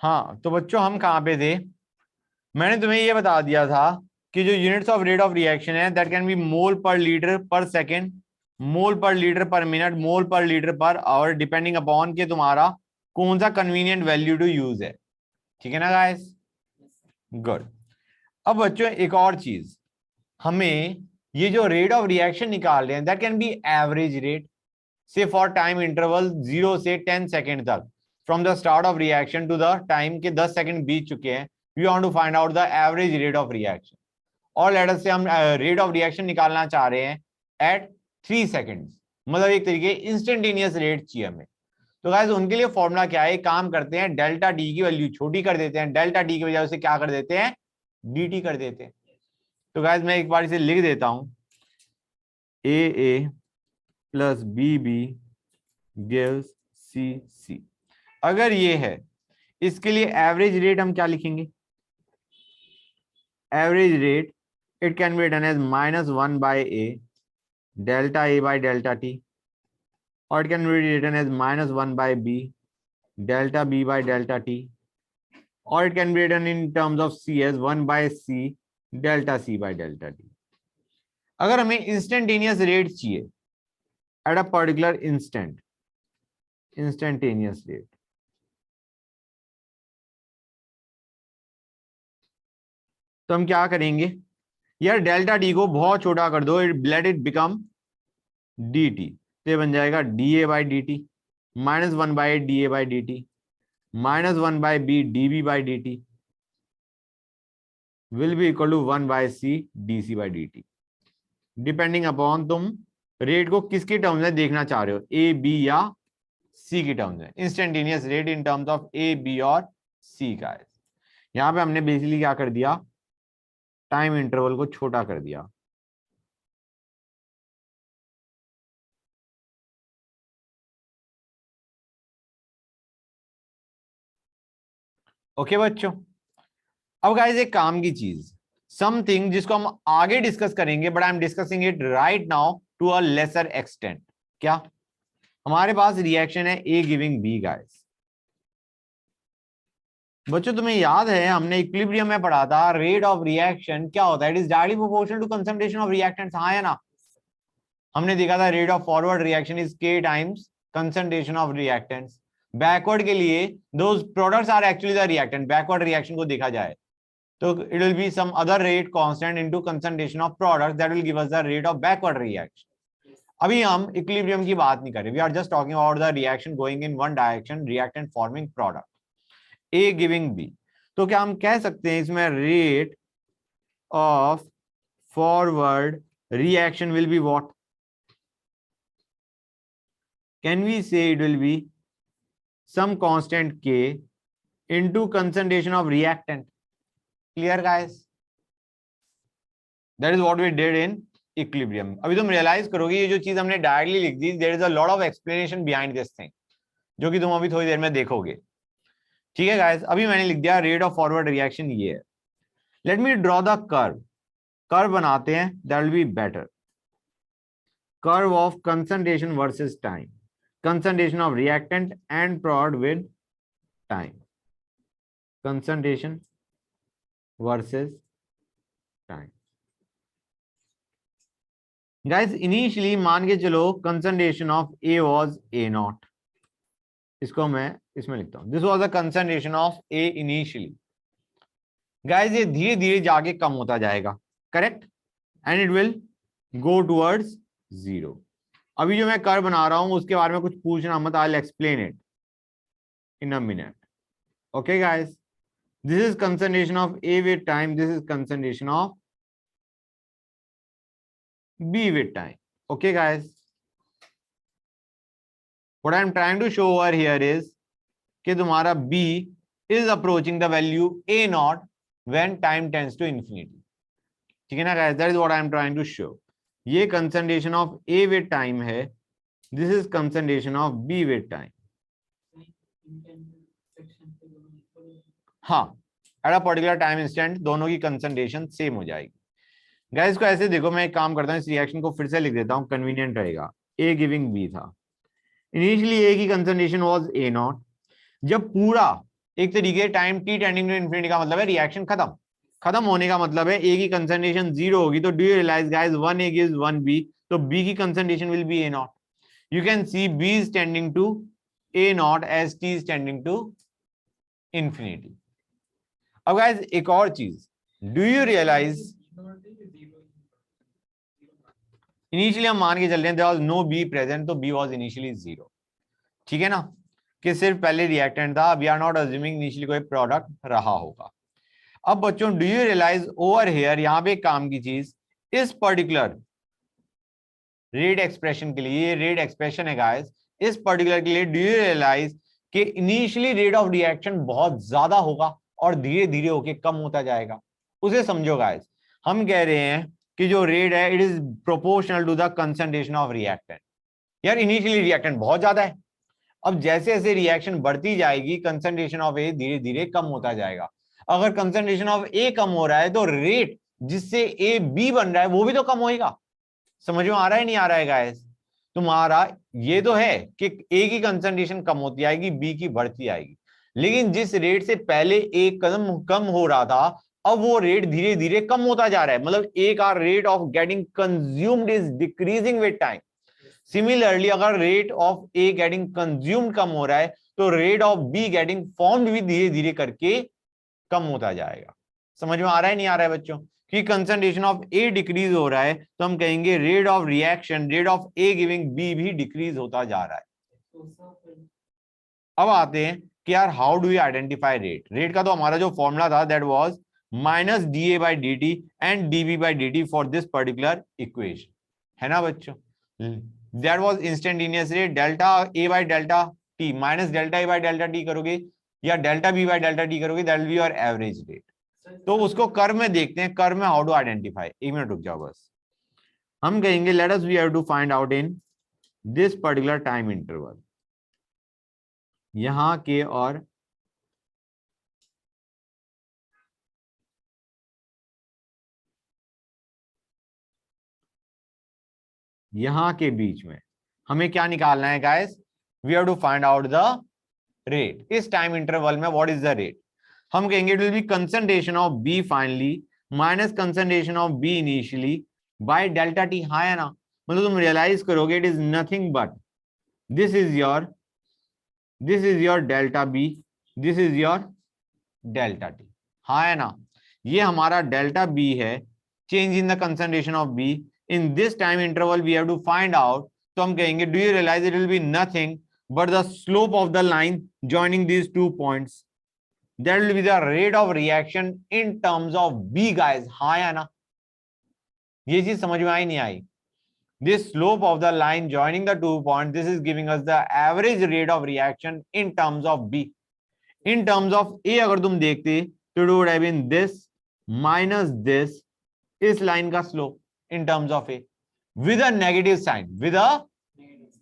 हाँ तो बच्चों हम कहाँ पे थे? मैंने तुम्हें ये बता दिया था कि जो units of rate of reaction है दैट कैन बी मोल पर लीटर पर सेकेंड, मोल पर लीटर पर मिनट, मोल पर litre per hour, depending upon कि तुम्हारा कौन सा कन्वीनियंट वैल्यू टू यूज है। ठीक है ना गाइस? गुड। अब बच्चों एक और चीज, हमें ये जो रेट ऑफ रिएक्शन निकाल रहे हैं that can be average rate, से फॉर टाइम इंटरवल 0 से 10 सेकेंड तक, from the start of reaction to the time के 10 सेकेंड बीत चुके हैं। We want to find out the average rate of reaction, और लेट अस से हम रेट ऑफ रिएक्शन निकालना चाह रहे हैं एट 3 सेकेंड्स, मतलब एक तरीके इंस्टेंटेनियस रेट चाहिए हमें। तो गाइस उनके लिए फॉर्मूला क्या है? काम करते हैं, डेल्टा टी की वैल्यू छोटी कर देते हैं, डेल्टा टी की वजह से क्या कर देते हैं? dt कर देते हैं। तो गाइस मैं एक बार इसे लिख देता हूं, ए प्लस बी गिव्स सी। अगर ये है, इसके लिए एवरेज रेट हम क्या लिखेंगे? Average rate it can be written as -1 by A delta A by delta T, और it can be written as -1 by B delta B by delta T, और it can be written in terms of C as 1 by C delta C by delta T. अगर हमें instantaneous rate चाहिए at a particular instant, instantaneous rate, तो हम क्या करेंगे यार? Delta D को बहुत छोटा कर दो, let it become D T, तो ये बन जाएगा D A by D T, -1 by D A by D T, -1 by B D B by D T will be equal to 1 by C D C by D T, depending upon तुम rate को किसकी terms में देखना चाह रहे हो, A B या सी की टर्म्स में। Instantaneous rate in terms of A B और सी का है। यहां पे हमने बेसिकली क्या कर दिया? टाइम इंटरवल को छोटा कर दिया। ओके बच्चों, अब गाइस एक काम की चीज, समथिंग जिसको हम आगे डिस्कस करेंगे, but I am discussing it right now to a lesser extent. क्या? हमारे पास रिएक्शन है ए गिविंग बी गाइस। बच्चों तुम्हें याद है हमने इक्विलिब्रियम में पढ़ा था रेट ऑफ रिएक्शन क्या होता है? It is directly proportional to concentration of reactants, हाँ या ना? हमने देखा था rate of forward reaction is k times concentration of reactants. Backward के लिए those products are actually the reactant. Backward reaction को देखा जाए तो it will be some other rate constant into concentration of product that will give us the rate of backward reaction. अभी हम equilibrium की बात नहीं कर रहे, we are just talking about the reaction going in one direction, reactant forming product A giving B. तो क्या हम कह सकते हैं इसमें rate of forward reaction will be what? Can we say it will be some constant K into concentration of reactant? Clear guys? That is what we did in equilibrium. अभी तुम realise करोगे ये जो चीज हमने डायरेक्टली लिख दी, there is a lot of explanation behind this thing, जो कि तुम अभी थोड़ी देर में देखोगे। ठीक है गाइस, अभी मैंने लिख दिया रेट ऑफ फॉरवर्ड रिएक्शन ये है। Let me draw the curve, curve बनाते हैं, that will be better. Curve of concentration versus time, concentration of reactant and product with time, concentration versus time. Guys initially मान के चलो concentration of A was A not, इसको मैं इसमें लिखता हूं, this was the concentration of A initially. Guys ये धीरे धीरे जाके कम होता जाएगा, correct, and it will go towards zero. अभी जो मैं कर्व बना रहा हूं उसके बारे में कुछ पूछना मत, I will explain it in a minute. Okay guys, this is concentration of A with time, this is concentration of B with time. Okay guys, what I am trying to show over here is कि तुम्हारा B is approaching the value A naught when time tends to infinity. ठीक है ना guys, that is what I am trying to show. ये concentration of A with time है, this is concentration of B with time. हाँ, at a particular time instant दोनों की concentration same हो जाएगी। गाइस को ऐसे देखो, मैं एक काम करता हूं, इस रिएक्शन को फिर से लिख देता हूं, कन्वीनियंट रहेगा। ए गिविंग बी था, इनिशियली ए की कंसंट्रेशन वाज ए नॉट, जब पूरा एक तरीके time T tending to infinity का मतलब है रिएक्शन खत्म, खत्म होने का मतलब है ए की कंसंट्रेशन 0 होगी। तो do you realise guys 1 A gives 1 B, तो B की concentration will be A naught. You can see B is tending to A naught as T is tending to infinity। अब गाइस एक और चीज, डू यू रियलाइज इनिशियली हम मान के चल रहे हैं there was no B present, तो बी वाज इनिशियली 0, ठीक है ना, कि सिर्फ पहले रिएक्टेंट था। We are not assuming initially कोई प्रोडक्ट रहा होगा। अब बच्चों do you realise over here, यहां पे काम की चीज, इस पर्टिकुलर रेट एक्सप्रेशन के लिए, ये रेट एक्सप्रेशन है गाइस, इस पर्टिकुलर के लिए डू यू रियलाइज कि इनिशियली रेट ऑफ रिएक्शन बहुत ज्यादा होगा और धीरे धीरे होके कम होता जाएगा। उसे समझो गाइस, हम कह रहे हैं कि जो रेट है it is proportional to the concentration of reactant. यार इनिशियली रिएक्टेंट बहुत ज्यादा है, अब जैसे जैसे रिएक्शन बढ़ती जाएगी कंसंट्रेशन ऑफ ए धीरे धीरे कम होता जाएगा। अगर कंसंट्रेशन ऑफ ए कम हो रहा है तो रेट जिससे ए बी बन रहा है वो भी तो कम होएगा। समझ में आ रहा है नहीं आ रहा है गाइस? तुम्हारा ये तो है कि ए की कंसंट्रेशन कम होती आएगी, बी की बढ़ती आएगी, लेकिन जिस रेट से पहले ए कदम कम हो रहा था अब वो रेट धीरे धीरे कम होता जा रहा है, मतलब ए का rate of getting consumed is decreasing with time. Similarly अगर rate of A getting consumed कम हो रहा है तो rate of B getting formed भी धीरे धीरे करके कम होता जाएगा। समझ में आ रहा है नहीं आ रहा है बच्चों? कि कंसंट्रेशन ऑफ ए डिक्रीज हो रहा है तो हम कहेंगे rate of reaction, rate of A giving B भी डिक्रीज होता जा रहा है। अब आते हैं कि यार how do you identify rate. Rate का तो हमारा जो फॉर्मूला था that was minus D A by D T and D B by D T for this particular equation, है ना बच्चों? That was instantaneous rate delta A by delta T minus delta A by delta T करोगे या delta B by delta T करोगे that will be your average rate. तो उसको curve में देखते हैं, कर्व में हाउ टू आइडेंटिफाई। एक मिनट रुक जाओ बस, हम कहेंगे let us we have to find out in this particular time interval, यहां के और यहां के बीच में हमें क्या निकालना है guys? We have to find out the rate. इस टाइम इंटरवल में व्हाट इज द रेट? हम कहेंगे it will be concentration of B finally minus concentration of B initially by delta T. हाँ है ना, मतलब तुम रियलाइज करोगे it is nothing but this is your delta B, this is your delta T. हाँ है ना, ये हमारा डेल्टा बी है, change in the concentration of B in this time interval we have to find out. तो हम कहेंगे do you realise it will be nothing but the slope of the line joining these 2 points, that will be the rate of reaction in terms of B guys। हाँ या ना, ये चीज समझ में आई नहीं आई? This slope of the line joining the 2 points, this is giving us the average rate of reaction in terms of B। in terms of A अगर तुम देखते तो it would have been this minus this, इस line का slope in terms of A with a negative sign, with a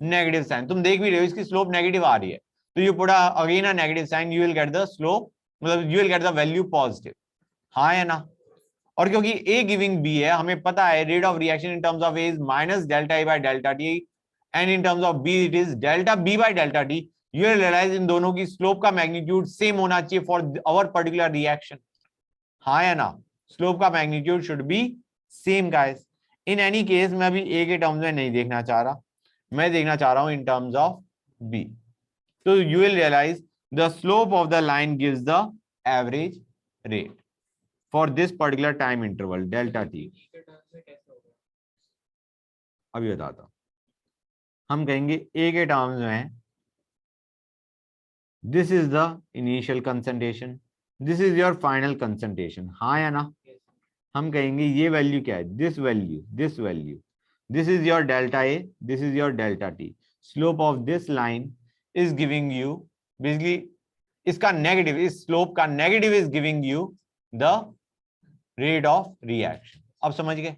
negative sign. तुम देख भी रहे हो इसकी स्लोप नेगेटिव आ रही है, तो you put again a negative sign, you will get the slope, मतलब you will get the value positive. हाँ है ना? और क्योंकि ए गिविंग बी है, हमें पता है rate of reaction in terms of A is minus delta A by delta T and in terms of B it is delta B by delta T. You will realize इन दोनों की slope का magnitude same होना चाहिए for our particular reaction. हाँ है ना, slope का magnitude should be same guys. In any case मैं अभी ए के टर्म्स में नहीं देखना चाह रहा, मैं देखना चाह रहा हूं इन टर्म्स ऑफ बी। तो you will realise the slope of the line gives the average rate for this particular time interval delta T. अभी बताता हूं, हम कहेंगे ए के टर्म्स में this is the initial concentration, this is your final concentration. हाँ या ना? हम कहेंगे ये वैल्यू क्या है? This value this is your delta A, this is your delta T। slope of this line is giving you basically इसका negative, इस स्लोप का negative is giving you the rate of reaction। अब समझ गए?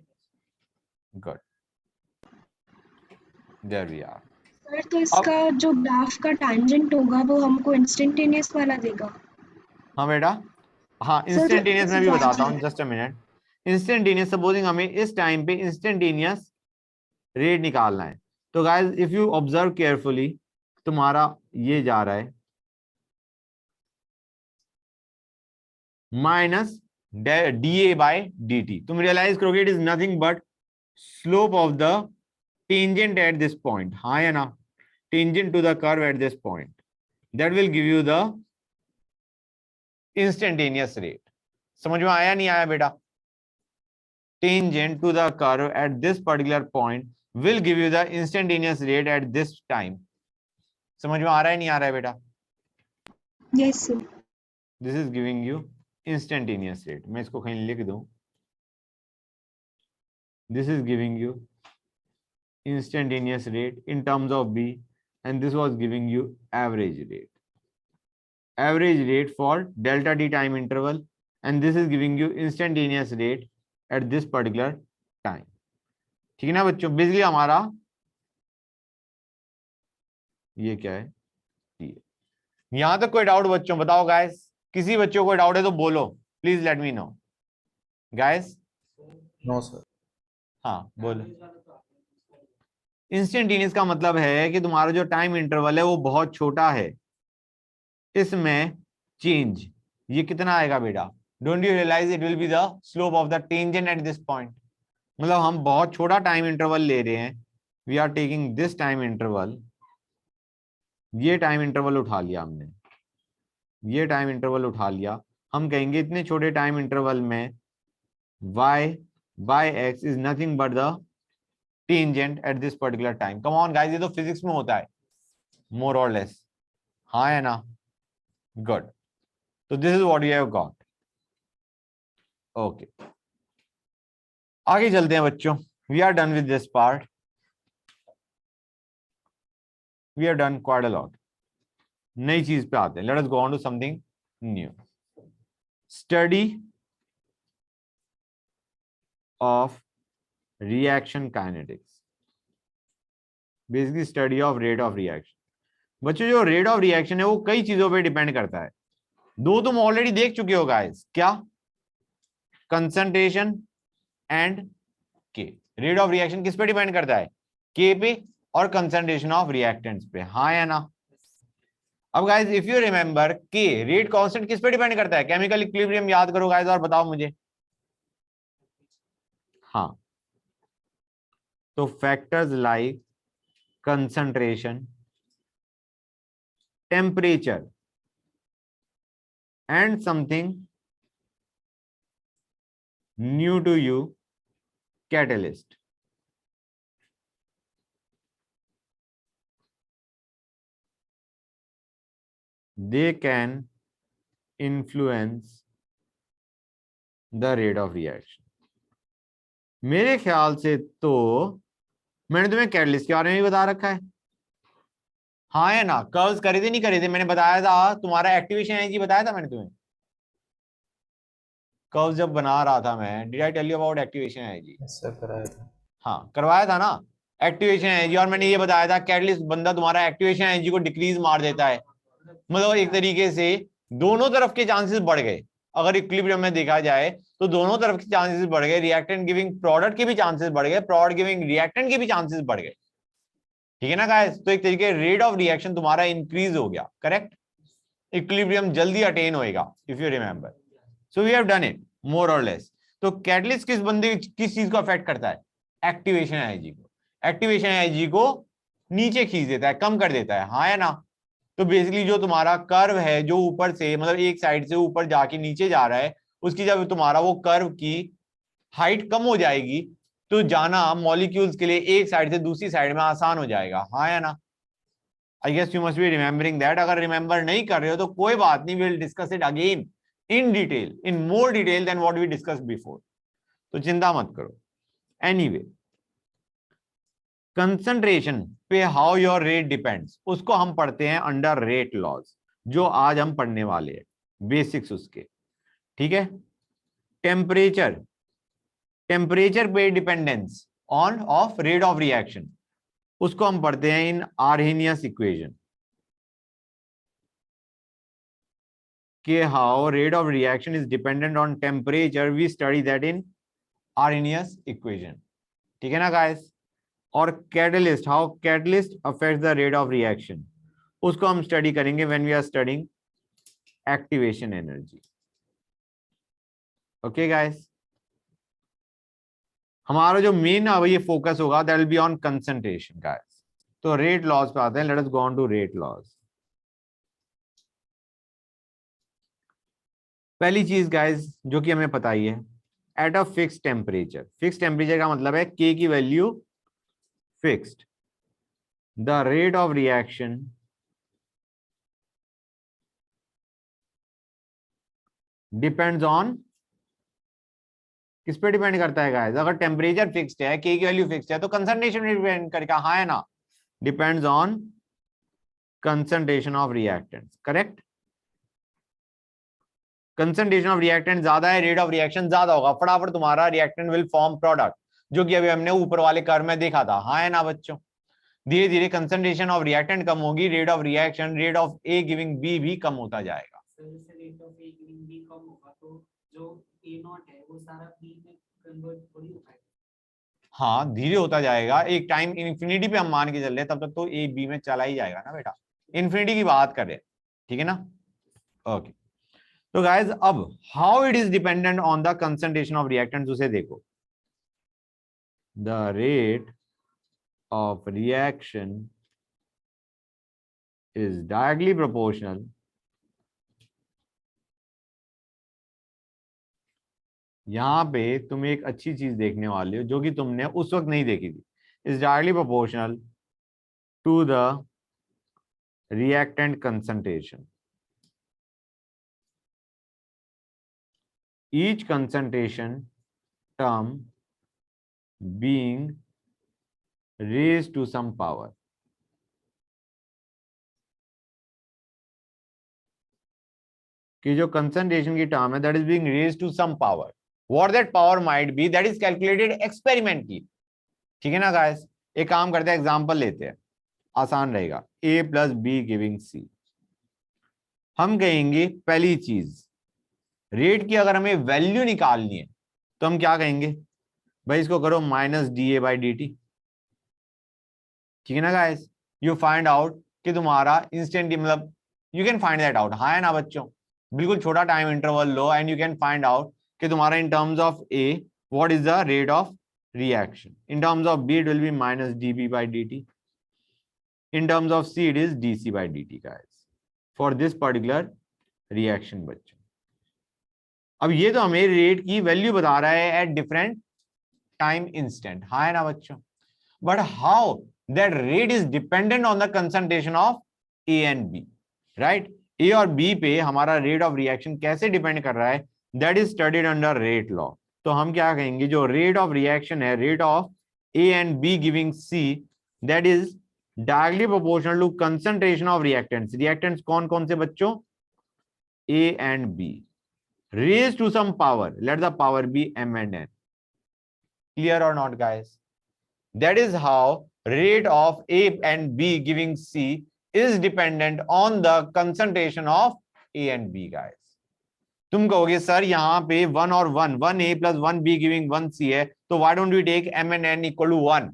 Good, there we are. Sir तो इसका जो graph का टैंजेंट होगा वो हमको इंस्टेंटेनियस वाला देगा? हाँ बेटा, हाँ इंस्टेंटेनियस मैं भी बताता हूँ, just a minute. Instantaneous supposing हमें इस टाइम पे इंस्टेंटेनियस रेट निकालना है, तो guys if you observe carefully तुम्हारा ये जा रहा है, माइनस dA/dt। तुम रियलाइज करोगे it is nothing but slope of the tangent at this point, हाँ या ना, tangent to the curve at this point, that will give you the instantaneous rate. समझ में आया नहीं आया बेटा? Tangent to the curve at this particular point will give you the instantaneous rate at this time। समझ में आ रहा है नहीं आ रहा है बेटा? Yes, sir. This is giving you instantaneous rate। मैं इसको कहीं लिख दूं, this is giving you instantaneous rate in terms of B, and this was giving you average rate for delta t time interval, and this is giving you instantaneous rate at this particular time। ठीक है ना बच्चों? Basically हमारा ये क्या है, यहां तक कोई डाउट बच्चों? बताओ गाइस, किसी बच्चों को डाउट है तो बोलो, please let me know guys. No sir. हाँ बोलो। इंस्टेंटेनियस का मतलब है कि तुम्हारा जो टाइम इंटरवल है वो बहुत छोटा है, इसमें चेंज ये कितना आएगा बेटा? Don't you realise it will be the slope of the tangent at this point. मतलब हम बहुत छोटा टाइम इंटरवल ले रहे हैं, we are taking this time interval, ये टाइम इंटरवल उठा लिया हमने, ये टाइम इंटरवल उठा लिया। हम कहेंगे इतने छोटे टाइम इंटरवल में y by x is nothing but the tangent at this particular time। come on guys, ये तो फिजिक्स में होता है more or less, हाँ है ना? good। तो this is what you have got। okay, आगे चलते हैं बच्चों। we are done with this part, we have done quite a lot। नई चीज पे आते हैं, let us go on to something new। study of reaction kinetics, basically study of rate of reaction। बच्चों जो रेट ऑफ रिएक्शन है वो कई चीजों पे डिपेंड करता है। दो तुम ऑलरेडी देख चुके हो गाइस, क्या? कंसंट्रेशन एंड के। रेट ऑफ रिएक्शन किस पे डिपेंड करता है? के पे और कंसंट्रेशन ऑफ रिएक्टेंट्स पे, हाँ या ना? अब गाइस इफ यू रिमेंबर, के रेट कांस्टेंट किस पे डिपेंड करता है? केमिकल इक्विलिब्रियम याद करो गाइस और बताओ मुझे। हाँ, तो factors like concentration, temperature and something new to you, catalyst। they can influence the rate of reaction। मेरे ख्याल से तो मैंने तुम्हें कैटलिस्ट के बारे में भी बता रखा है, हाँ है ना? कर्व्स करे थे नहीं करे थे? मैंने बताया था तुम्हारा एक्टिवेशन एनर्जी बताया था मैंने तुम्हें, कर्व्स जब बना रहा था मैं। Did I tell you about activation energy? Sir कराया था। हाँ करवाया था ना एक्टिवेशन एनर्जी, और मैंने ये बताया था कैटलिस्ट बंदा तुम्हारा एक्टिवेशन एनर्जी को डिक्रीज मार देता है। मतलब एक तरीके से दोनों तरफ के चांसेस बढ़ गए। अगर इक्विलिब्रियम में देखा जाए तो दोनों तरफ के चांसेस बढ़ गए, रिएक्टेंट गिविंग प्रोडक्ट के भी चांसेस बढ़ गए, प्रोडक्ट गिविंग रिएक्टेंट के भी चांसेस बढ़ गए। ठीक है ना गाइस? तो एक तरीके रेट ऑफ रिएक्शन तुम्हारा इंक्रीज हो गया, करेक्ट? इक्विलिब्रियम जल्दी अटेन होएगा if you remember. So we have done it more or less. तो कैटलिस्ट किस बंदे किस चीज को अफेक्ट करता है? एक्टिवेशन एनर्जी को। एक्टिवेशन एनर्जी को नीचे खींच देता है, कम कर देता है, हाँ या ना? तो बेसिकली जो तुम्हारा कर्व है जो ऊपर से मतलब एक साइड से ऊपर जाके नीचे जा रहा है, उसकी जब तुम्हारा वो कर्व की हाइट कम हो जाएगी तो जाना मॉलिक्यूल्स के लिए एक साइड से दूसरी साइड में आसान हो जाएगा, हाँ या ना? I guess you must be remembering that. अगर रिमेंबर नहीं कर रहे हो तो कोई बात नहीं, will discuss it again in detail, in more detail then what we discuss before, तो चिंता मत करो। एनीवे, कंसंट्रेशन पे हाउ योर रेट डिपेंड्स, उसको हम पढ़ते हैं अंडर रेट लॉज, जो आज हम पढ़ने वाले हैं, बेसिक्स उसके। ठीक है? टेम्परेचर, टेम्परेचर पे dependence on of rate of reaction, उसको हम पढ़ते हैं इन आर्हेनियस इक्वेशन, कि how rate of reaction is dependent on temperature, we study that in Arrhenius equation. ठीक है ना गाइस? और catalyst, how catalyst affects the rate of reaction, उसको हम स्टडी करेंगे when we are studying activation energy. Okay guys, हमारा जो मेन अब ये फोकस होगा that will be on concentration guys. तो रेट लॉस पे आते हैं, let us go on to rate laws. पहली चीज गाइस जो कि हमें पता ही है, at a fix temperature, fix temperature का मतलब है के की value fixed, the rate of reaction depends on, किस पे डिपेंड करता है गाइस? अगर टेम्परेचर फिक्स्ड है, के की वैल्यू फिक्स्ड है, तो कंसंट्रेशन डिपेंड करेगा, हाँ है ना? Depends on concentration of reactants, correct? Concentration of reactant ज्यादा है, रेट ऑफ रिएक्शन ज्यादा होगा, फटाफट तुम्हारा रिएक्टेंट विल फॉर्म प्रोडक्ट, जो कि अभी हमने ऊपर वाले कर्व में देखा था, हाँ है ना बच्चों? धीरे धीरे कंसंट्रेशन ऑफ रिएक्टेंट कम होगी, rate of reaction, rate of A giving B भी कम होता जाएगा। Rate of A giving B कम होगा तो जो ए नॉट है वो सारा बी में कन्वर्ट थोड़ी होता है। हाँ धीरे होता जाएगा, एक टाइम इन्फिनिटी पे हम मान के चल रहे हैं, तब तक तो ए बी में चला ही जाएगा ना बेटा, इन्फिनिटी की बात कर रहे हैं, ठीक है ना? ओके, तो गाइज अब how it is dependent on the concentration of reactants, उसे देखो। The rate of reaction is directly proportional, यहां पे तुम एक अच्छी चीज देखने वाले हो जो कि तुमने उस वक्त नहीं देखी थी, is directly proportional to the reactant concentration, each concentration term being raised to some power। कि जो concentration की term है that is being raised to some power, what that power might be, that is calculated experimentally, ठीक है ना guys? एक काम करते हैं, एग्जांपल लेते हैं, आसान रहेगा, a plus b giving c। हम कहेंगे पहली चीज, रेट की अगर हमें वैल्यू निकालनी है तो हम क्या कहेंगे भाई, इसको करो minus D A by D T, ठीक है ना गाइस? यू फाइंड आउट कि तुम्हारा इंस्टेंट, मतलब you can find that out, हाँ है ना बच्चों? बिल्कुल छोटा टाइम इंटरवल लो and you can find out कि तुम्हारा in terms of A what is the rate of reaction, in terms of B it will be minus D B by D T, in terms of C it is D C by D T guys for this particular reaction बच्चों। अब ये तो हमें rate की value बता रहा है at different time instant, हाँ है ना बच्चों? But how that rate is dependent on the concentration of A and B, right? A और बी पे हमारा रेट ऑफ रिएक्शन कैसे डिपेंड कर रहा है, that is studied under rate law. तो हम क्या कहेंगे, जो रेट ऑफ रिएक्शन है, rate of A and B giving C, that is directly proportional to concentration of reactants. Reactants कौन कौन से बच्चों? A and B, raised to some power, let the power be m and n, clear or not guys? That is how rate of a and b giving c is dependent on the concentration of a and b guys। तुम कहोगे sir यहाँ पे 1 और 1, 1a plus 1b giving 1c है, तो why don't we take m and n equal to 1?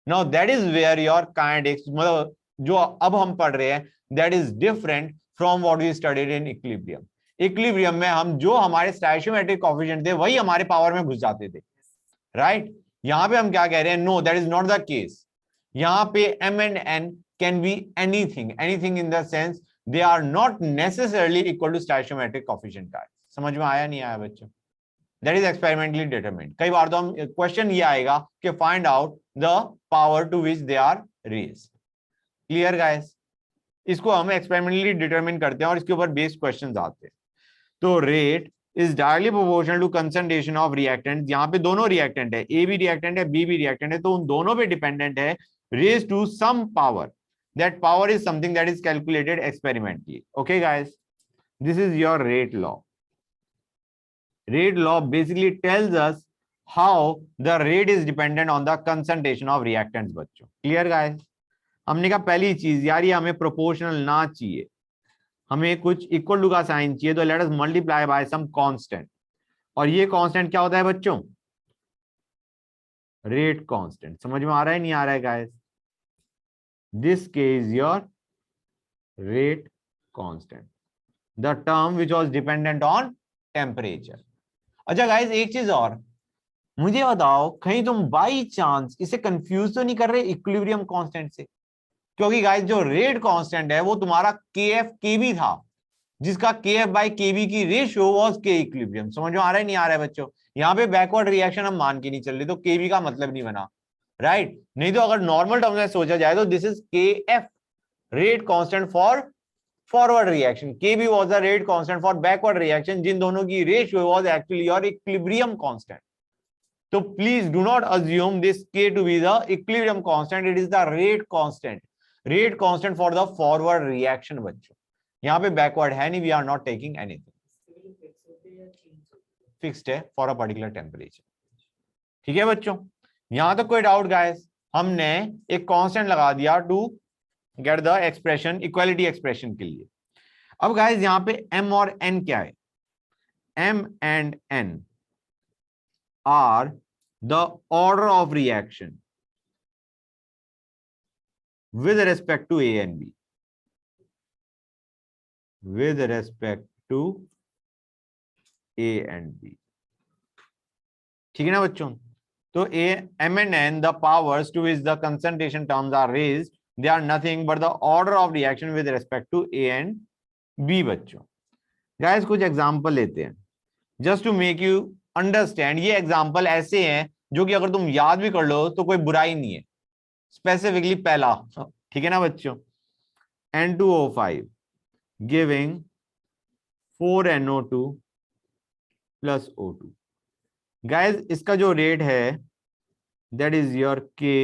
Now that is where your kinetics, मतलब जो अब हम पढ़ रहे हैं, that is different from what we studied in equilibrium। Equilibrium में हम जो हमारे स्टैचियोमेट्रिक कोएफिशिएंट थे वही हमारे पावर में घुस जाते थे, राइट? यहां पे हम क्या कह रहे हैं, no that is not the case. यहां पे m and n can be anything, anything in the sense they are not necessarily equal to stoichiometric coefficient का। समझ में आया नहीं आया बच्चों? That is experimentally determined. कई बार तो हम क्वेश्चन ये आएगा कि find out the power to which they are raised. Clear guys? इसको हम एक्सपेरिमेंटली डिटरमाइन करते हैं और इसके ऊपर बेस्ड क्वेश्चंस आते हैं। तो rate is directly proportional to concentration of reactant, यहाँ पे दोनों रिएक्टेंट है, ए भी रिएक्टेंट है, बी भी रिएक्टेंट है, तो उन दोनों पे डिपेंडेंट है, raise to some power, that power is something that is calculated experimentally. Okay guys, this is your rate law. Rate law basically tells us how the rate is dependent on the concentration of reactants बच्चों। Clear guys? हमने कहा पहली चीज यार ये हमें proportional ना चाहिए, हमें कुछ इक्वल टू का साइन चाहिए, तो let us multiply by some constant. और ये कांस्टेंट क्या होता है बच्चों? Rate constant. समझ में आ रहा है नहीं आ रहा है guys? This K is your rate constant, the term which was dependent on temperature. अच्छा गाइस, एक चीज और मुझे बताओ, कहीं तुम बाई चांस इसे कंफ्यूज तो नहीं कर रहे इक्विलिब्रियम कांस्टेंट से? क्योंकि गाइस जो रेट कांस्टेंट है वो तुम्हारा के एफ के बी था, जिसका के एफ बाई के बी की रेशियो वाज के इक्विलिब्रियम। समझ में आ रहा है नहीं आ रहा है बच्चों? यहाँ पे बैकवर्ड रिएक्शन हम मान के नहीं चल रहे, तो के बी का मतलब नहीं बना, राइट? नहीं तो अगर नॉर्मल टर्म में सोचा जाए तो this is K F, rate constant for forward reaction, K B was the rate constant for backward reaction, जिन दोनों की ratio was actually your equilibrium constant. So please do not assume this K to be the equilibrium constant. It is the rate constant. Rate constant for the forward reaction बच्चों। यहाँ पे backward है नहीं, we are not taking anything. Fixed है for a particular temperature. ठीक है बच्चों, यहाँ तक कोई डाउट गाइस? हमने एक कांस्टेंट लगा दिया to get the expression, equality expression के लिए। अब गाइस यहाँ पे m और n क्या है? m and n are the order of reaction with respect to A and B. With respect to A and B. ठीक है ना बच्चों? तो A, M and N, the powers to which the concentration terms are raised, they are nothing but the order of reaction with respect to A and B बच्चों। Guys कुछ example लेते हैं just to make you understand. ये example ऐसे हैं जो कि अगर तुम याद भी कर लो तो कोई बुराई नहीं है। स्पेसिफिकली पहला, ठीक है ना बच्चों, N2O5 giving 4NO2 plus O2। Guys इसका जो रेट है that is your K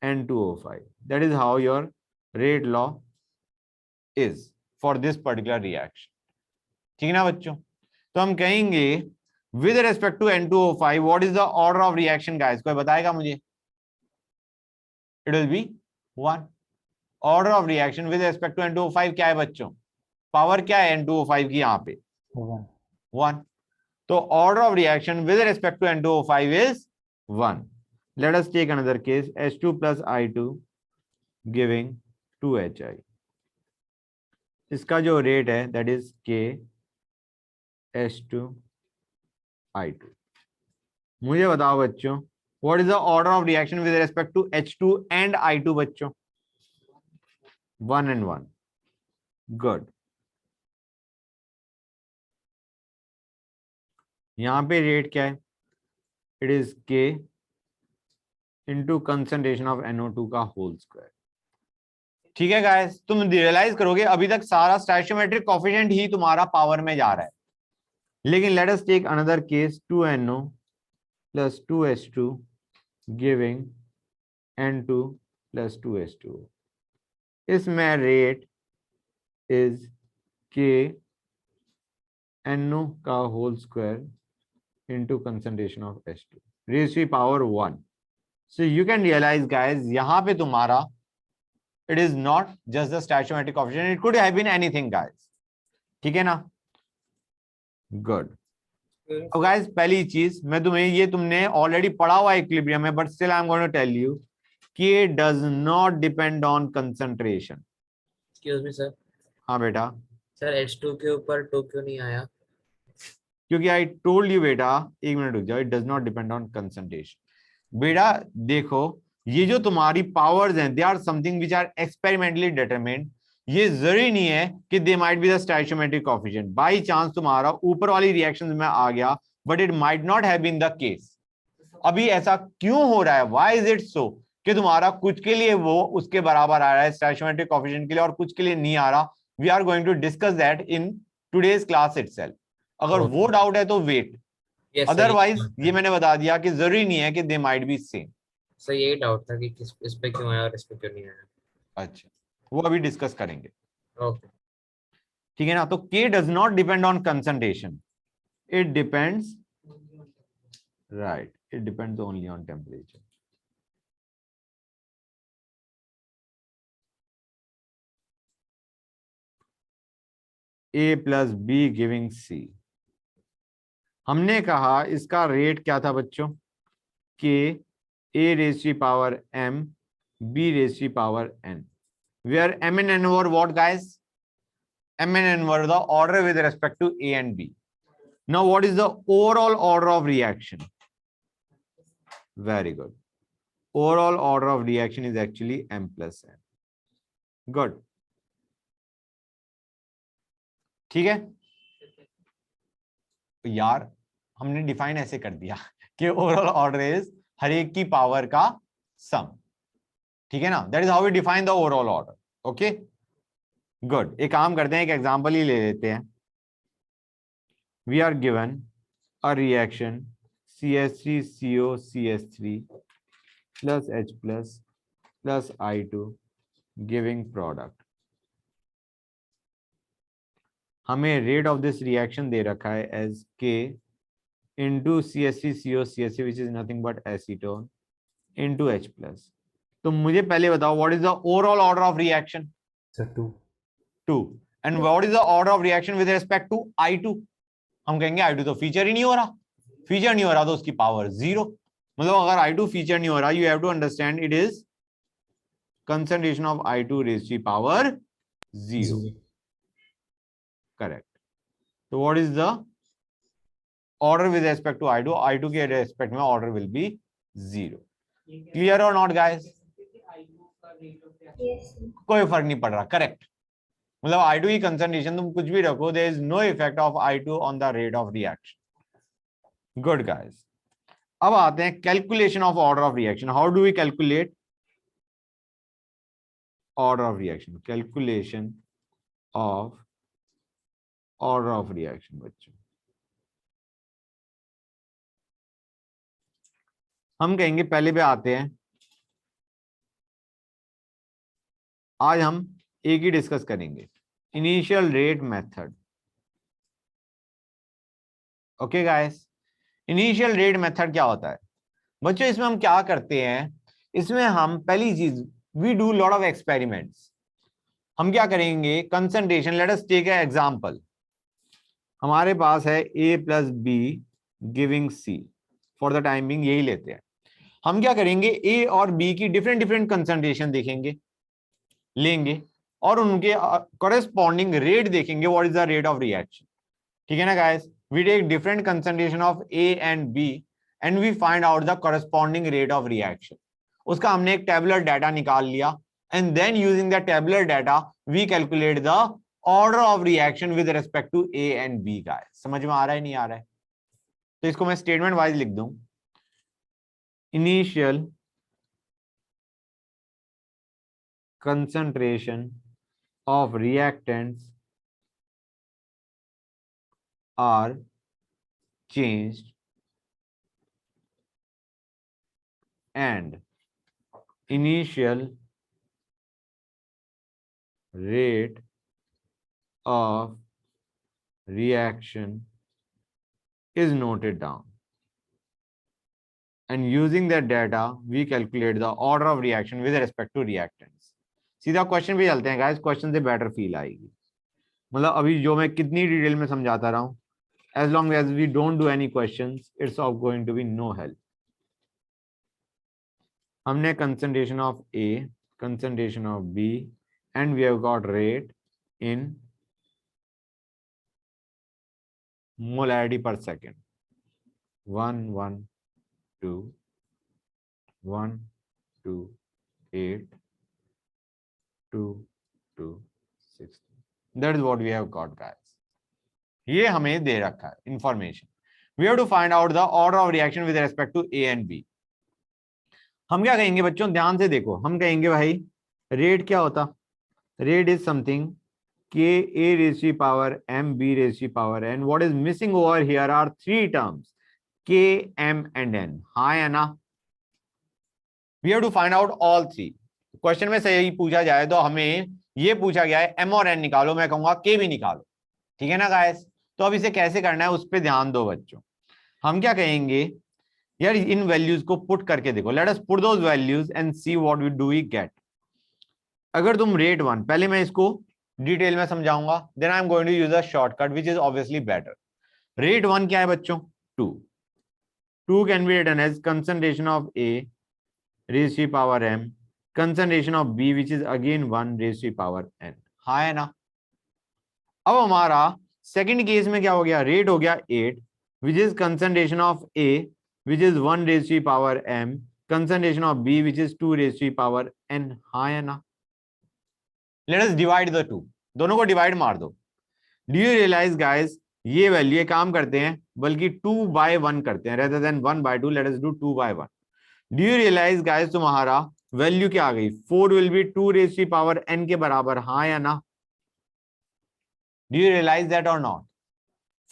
N2O5, that is how your rate law is for this particular reaction. ठीक है ना बच्चों? तो हम कहेंगे with respect to N2O5 what is the order of reaction guys? कोई बताएगा मुझे? It will be 1. Order of reaction with respect to N2O5 क्या है बच्चों? पावर क्या है N2O5 की यहाँ पे? 1. तो order of reaction with respect to N2O5 is 1. Let us take another case, H2 plus I2 giving 2HI. इसका जो रेट है that is K H2 I2। मुझे बताओ बच्चों, what is the order of reaction with respect to H2 and I2 बच्चों? 1 and 1. Good. यहाँ पे rate क्या है? It is K into concentration of NO2 का होल स्क्वायर। ठीक है गाइस, तुम रियलाइज करोगे अभी तक सारा स्टोइचियोमेट्रिक कोएफिशिएंट ही तुम्हारा पावर में जा रहा है। लेकिन let us take another case, 2NO plus 2H2 giving N2 plus 2H2। इसमें रेट इज K NO का whole square into concentration of H2 raise to power 1। So you can realize guys यहाँ पे तुम्हारा it is not just the stoichiometric coefficient, it could have been anything guys. ठीक है ना? Good. अब guys पहली चीज मैं तुम्हें, ये तुमने ऑलरेडी पढ़ा हुआ इक्विलिब्रियम है, but still I am going to tell you कि it does not depend on concentration। Excuse me sir. हाँ बेटा। सर H2 के ऊपर 2 क्यों नहीं आया? क्योंकि आई टोल्ड यू बेटा, एक मिनट रुक जाओ, it does not depend on concentration. बेटा देखो, ये जो तुम्हारी पावर्स हैं they are something which are experimentally determined. ये जरूरी नहीं है कि they might be the stoichiometric coefficient. By chance तुम्हारा ऊपर वाली रिएक्शंस में आ गया, but it might not have been the case. अभी ऐसा क्यों हो रहा है? व्हाई इज इट सो कि तुम्हारा कुछ के लिए वो उसके बराबर आ रहा है स्टोइचियोमेट्रिक कोएफिशिएंट के लिए और कुछ के लिए नहीं आ रहा? We are going to discuss that in today's class itself. अगर वो डाउट है तो वेट, अदरवाइज ये मैंने बता दिया कि जरूरी नहीं है कि they might B same. Sir यही डाउट था कि किस इस पे क्यों आया और इस पे क्यों नहीं आया। अच्छा, वो अभी डिस्कस करेंगे। ओके ठीक है ना? तो K does not depend on concentration, it depends, right, it depends only on temperature. A plus B giving C। हमने कहा इसका रेट क्या था बच्चों? K A raised to power M B raised to power N, where M and N were what guys? M and N were the order with respect to A and B. Now what is the overall order of reaction? Very good. Overall order of reaction is actually m plus n. Good. ठीक है तो यार हमने define ऐसे कर दिया कि overall order is हर एक की पावर का सम. ठीक है ना, that is how we define the overall order. Okay good. एक काम करते हैं, एक एग्जांपल ही ले लेते हैं. We are given a reaction CH3COCH3 plus H plus I2 giving product. हमें रेट ऑफ दिस रिएक्शन दे रखा है as K into CH3COCH3 which is nothing but acetone into H plus. तो मुझे पहले बताओ what is the overall order of reaction? Sir, 2. 2. And what is the order of reaction with respect to I2? हम कहेंगे I2 तो feature ही नहीं हो रहा. फीचर नहीं हो रहा तो उसकी पावर 0. मतलब अगर I2 फीचर नहीं हो रहा, you have to understand it is concentration of I2 raised to power 0. Correct. So what is the order with respect to I2? I2 के respect में order will be 0. Clear or not guys? कोई फर्क नहीं पड़ रहा. Correct. मतलब I2 की concentration तुम कुछ भी रखो, there is no effect of I2 on the rate of reaction. Good guys. अब आते हैं calculation of order of reaction. How do we calculate order of reaction? Calculation of order of reaction बच्चों. हम कहेंगे पहले पे आते हैं. आज हम एक ही डिस्कस करेंगे, initial rate method. Okay guys, initial rate method क्या होता है बच्चों? इसमें हम क्या करते हैं, इसमें हम पहली चीज we do lot of experiments. हम क्या करेंगे, concentration. Let us take a example. हमारे पास है A plus B giving C. For the time being यही लेते हैं. हम क्या करेंगे, A और B की डिफरेंट डिफरेंट कंसंट्रेशन देखेंगे, लेंगे और उनके कॉरेस्पॉन्डिंग रेट देखेंगे. What is the rate of reaction? ठीक है ना guys, we take different concentration of A and B and we find out the corresponding rate of reaction. उसका हमने एक टेबुलर डाटा निकाल लिया and then using the tabular data we calculate the order of reaction with respect to A and B. Guys समझ में आ रहा है नहीं आ रहा है? तो इसको मैं स्टेटमेंट वाइज लिख दूं. Initial concentration of reactants are changed and initial rate of reaction is noted down. And using that data, we calculate the order of reaction with respect to reactants. सीधा क्वेश्चन पे चलते हैं guys, question से better feel आएगी. मतलब अभी जो मैं कितनी डिटेल में समझाता रहा हूं, as long as we don't do any questions, it's of going to be no help. हमने concentration of A, concentration of B, and we have got rate in molarity per second. 1, 1, 2, 1, 2, 8, 2, 2, 16. That is what we have got guys. ये हमें दे रखा है information. We have to find out the order of reaction with respect to A and B. हम क्या कहेंगे बच्चों, ध्यान से देखो. हम कहेंगे भाई रेट क्या होता, rate is something K A raised to power M B raised to power N. What is missing over here are three terms K M and N. हाँ या ना? We have to find out all three. Question में सही पूछा जाए तो हमें ये पूछा गया है M और N निकालो, मैं कहूंगा K भी निकालो. ठीक है ना गाइस? तो अब इसे कैसे करना है उस पर ध्यान दो बच्चों. हम क्या कहेंगे यार, इन वैल्यूज को पुट करके देखो. Let us put those values and see what we do we get. अगर तुम रेट 1, पहले मैं इसको डिटेल में समझाऊंगा, then I am going to use a shortcut which is obviously better. Rate 1 क्या है बच्चों? 2. 2 can be written as concentration of A raised to power M, concentration of B which is again 1 raised to power N. हाँ है ना? अब हमारा second case में क्या हो गया, रेट हो गया 8 which is concentration of A which is 1 raise to power m, concentration of b which is 2 raise to power n। हाँ या ना? Let us divide the two, दोनों को डिवाइड मार दो। डू यू रियलाइज गाइस, ये वैल्यू काम करते हैं बल्कि 2/1 करते हैं rather than 1/2, let us do 2/1। Do you realise guys तुम्हारा वैल्यू क्या आ गई, 4 will B 2 raise to power n के बराबर, हाँ या ना? Do you realise that or not?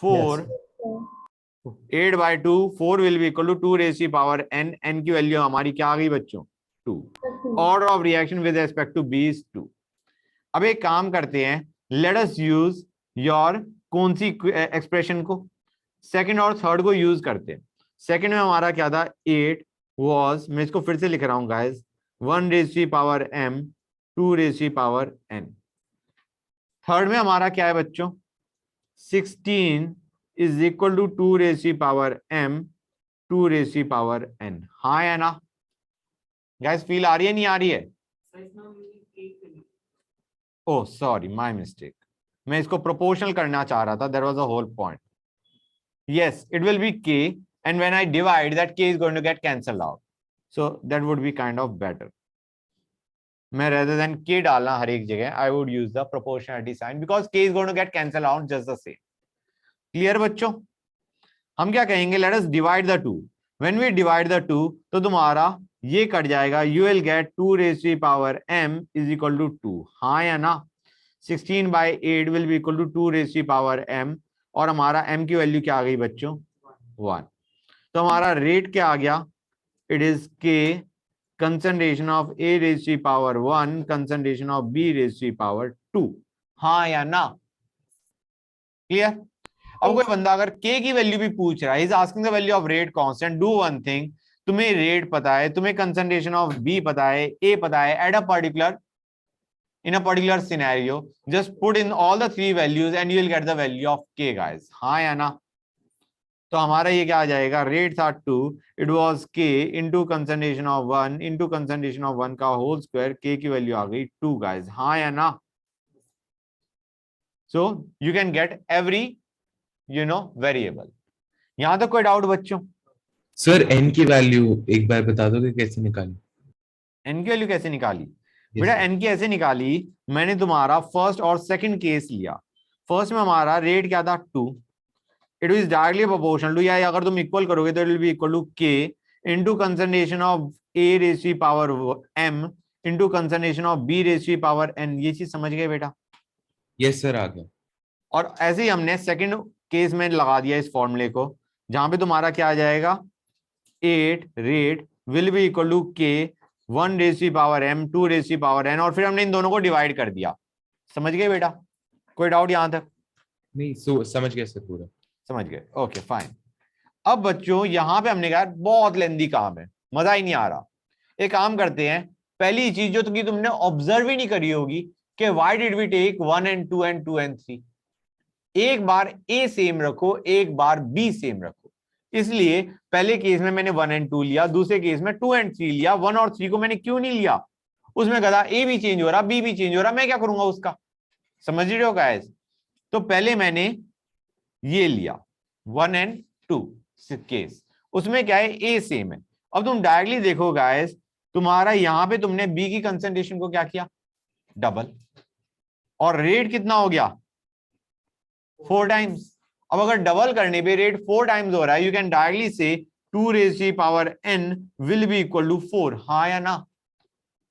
4 8/2, 4 will be equal to 2 raise to power n, n की वैल्यू हमारी क्या आ गई बच्चों, 2। Order of reaction with respect to b is 2। अब एक काम करते हैं, लेट अस यूज योर कौन सी एक्सप्रेशन को, सेकंड और थर्ड को यूज करते हैं। सेकंड में हमारा क्या था, 8 वाज, मैं इसको फिर से लिख रहा हूं guys, 1 raise to power m 2 raise to power n। Third में हमारा क्या है बच्चों, 16 is equal to 2 raise to power m 2 raise to power n। हाँ या ना गाइस? फील आ रही है नहीं आ रही है? सर इसमें हम एक ओह सॉरी, माय मिस्टेक, मैं इसको प्रोपोर्शनल करना चाह रहा था, that was the whole point. Yes, it will be k and when I divide, that k is going to get cancelled out, so that would be kind of better। मैं rather than k डालना हर एक जगह, I would use the proportionality sign because k is going to get cancelled out just the same। Clear बच्चों? हम क्या कहेंगे, let us divide the two। when we divide the two, तो तुम्हारा ये कट जाएगा, you will get 2 raised to the power m is equal to 2। हाँ या ना? 16/8 will be equal to 2 raised to the power m, और हमारा m की वैल्यू क्या आ गई बच्चों, 1। तो हमारा रेट क्या आ गया, it is k concentration of a raised to the power 1 concentration of b raised to the power 2। हाँ या ना? क्लियर? अब कोई बंदा अगर k की वैल्यू भी पूछ रहा है, is asking the value of rate constant, do one thing, तुम्हें रेट पता है, तुम्हें कंसंट्रेशन ऑफ b पता है, a पता है, at a particular in a particular scenario, just put in all the three values and you will get the value of k guys। हाँ या ना? तो हमारा ये क्या आ जाएगा, रेट था 2, it was k into concentration of 1 into concentration of 1 का होल स्क्वायर, k की वैल्यू आ गई 2 गाइस। हाँ या ना? सो you can get every variable. यहां तक कोई डाउट बच्चों? सर n की वैल्यू एक बार बता दोगे कैसे निकाली? n की वैल्यू कैसे निकाली? Yes, बेटा sir। n की ऐसे निकाली, मैंने तुम्हारा फर्स्ट और सेकंड केस लिया। फर्स्ट में हमारा रेट क्या था, 2, it is directly proportional to, या अगर तुम इक्वल करोगे तो it will be equal to k into concentration of a raise to power m into concentration of b raise to power n। ये चीज समझ गए बेटा? यस सर, आ गया। और ऐसे ही हमने सेकंड केस में लगा दिया इस फॉर्मूले को, जहां पे तुम्हारा क्या आ जाएगा, 8 rate will be equal to k 1 raise to power m 2 raise to power n, और फिर हमने इन दोनों को डिवाइड कर दिया। समझ गए बेटा? कोई डाउट यहां तक? नहीं, समझ गया सर पूरा। समझ गए, ओके फाइन। अब बच्चों यहां पे हमने कहा बहुत लेंदी काम है, मजा ही नहीं आ रहा। एक काम करते हैं, पहली चीज जो तुमने ऑब्जर्व ही नहीं करी होगी कि why did we take 1 and 2 and 2 and 3। एक बार a सेम रखो, एक बार b सेम रखो। इसलिए पहले केस में मैंने 1 and 2 लिया, दूसरे केस में 2 and 3 लिया। 1 और 3 को मैंने क्यों नहीं लिया, उसमें कहा a भी चेंज हो रहा, b भी चेंज हो रहा, मैं क्या करूंगा उसका? समझ रहे हो गाइस? तो पहले मैंने ये लिया 1 and 2 केस, उसमें क्या है, a सेम है। अब तुम डायरेक्टली देखो गाइस, तुम्हारा यहां पे तुमने b की कंसंट्रेशन को क्या किया, डबल, और रेट कितना हो गया, 4 टाइम्स। अब अगर डबल करने पे रेट 4 टाइम्स हो रहा है, यू कैन डायरेक्टली से 2 raise to power n will be equal to 4। हाँ या ना?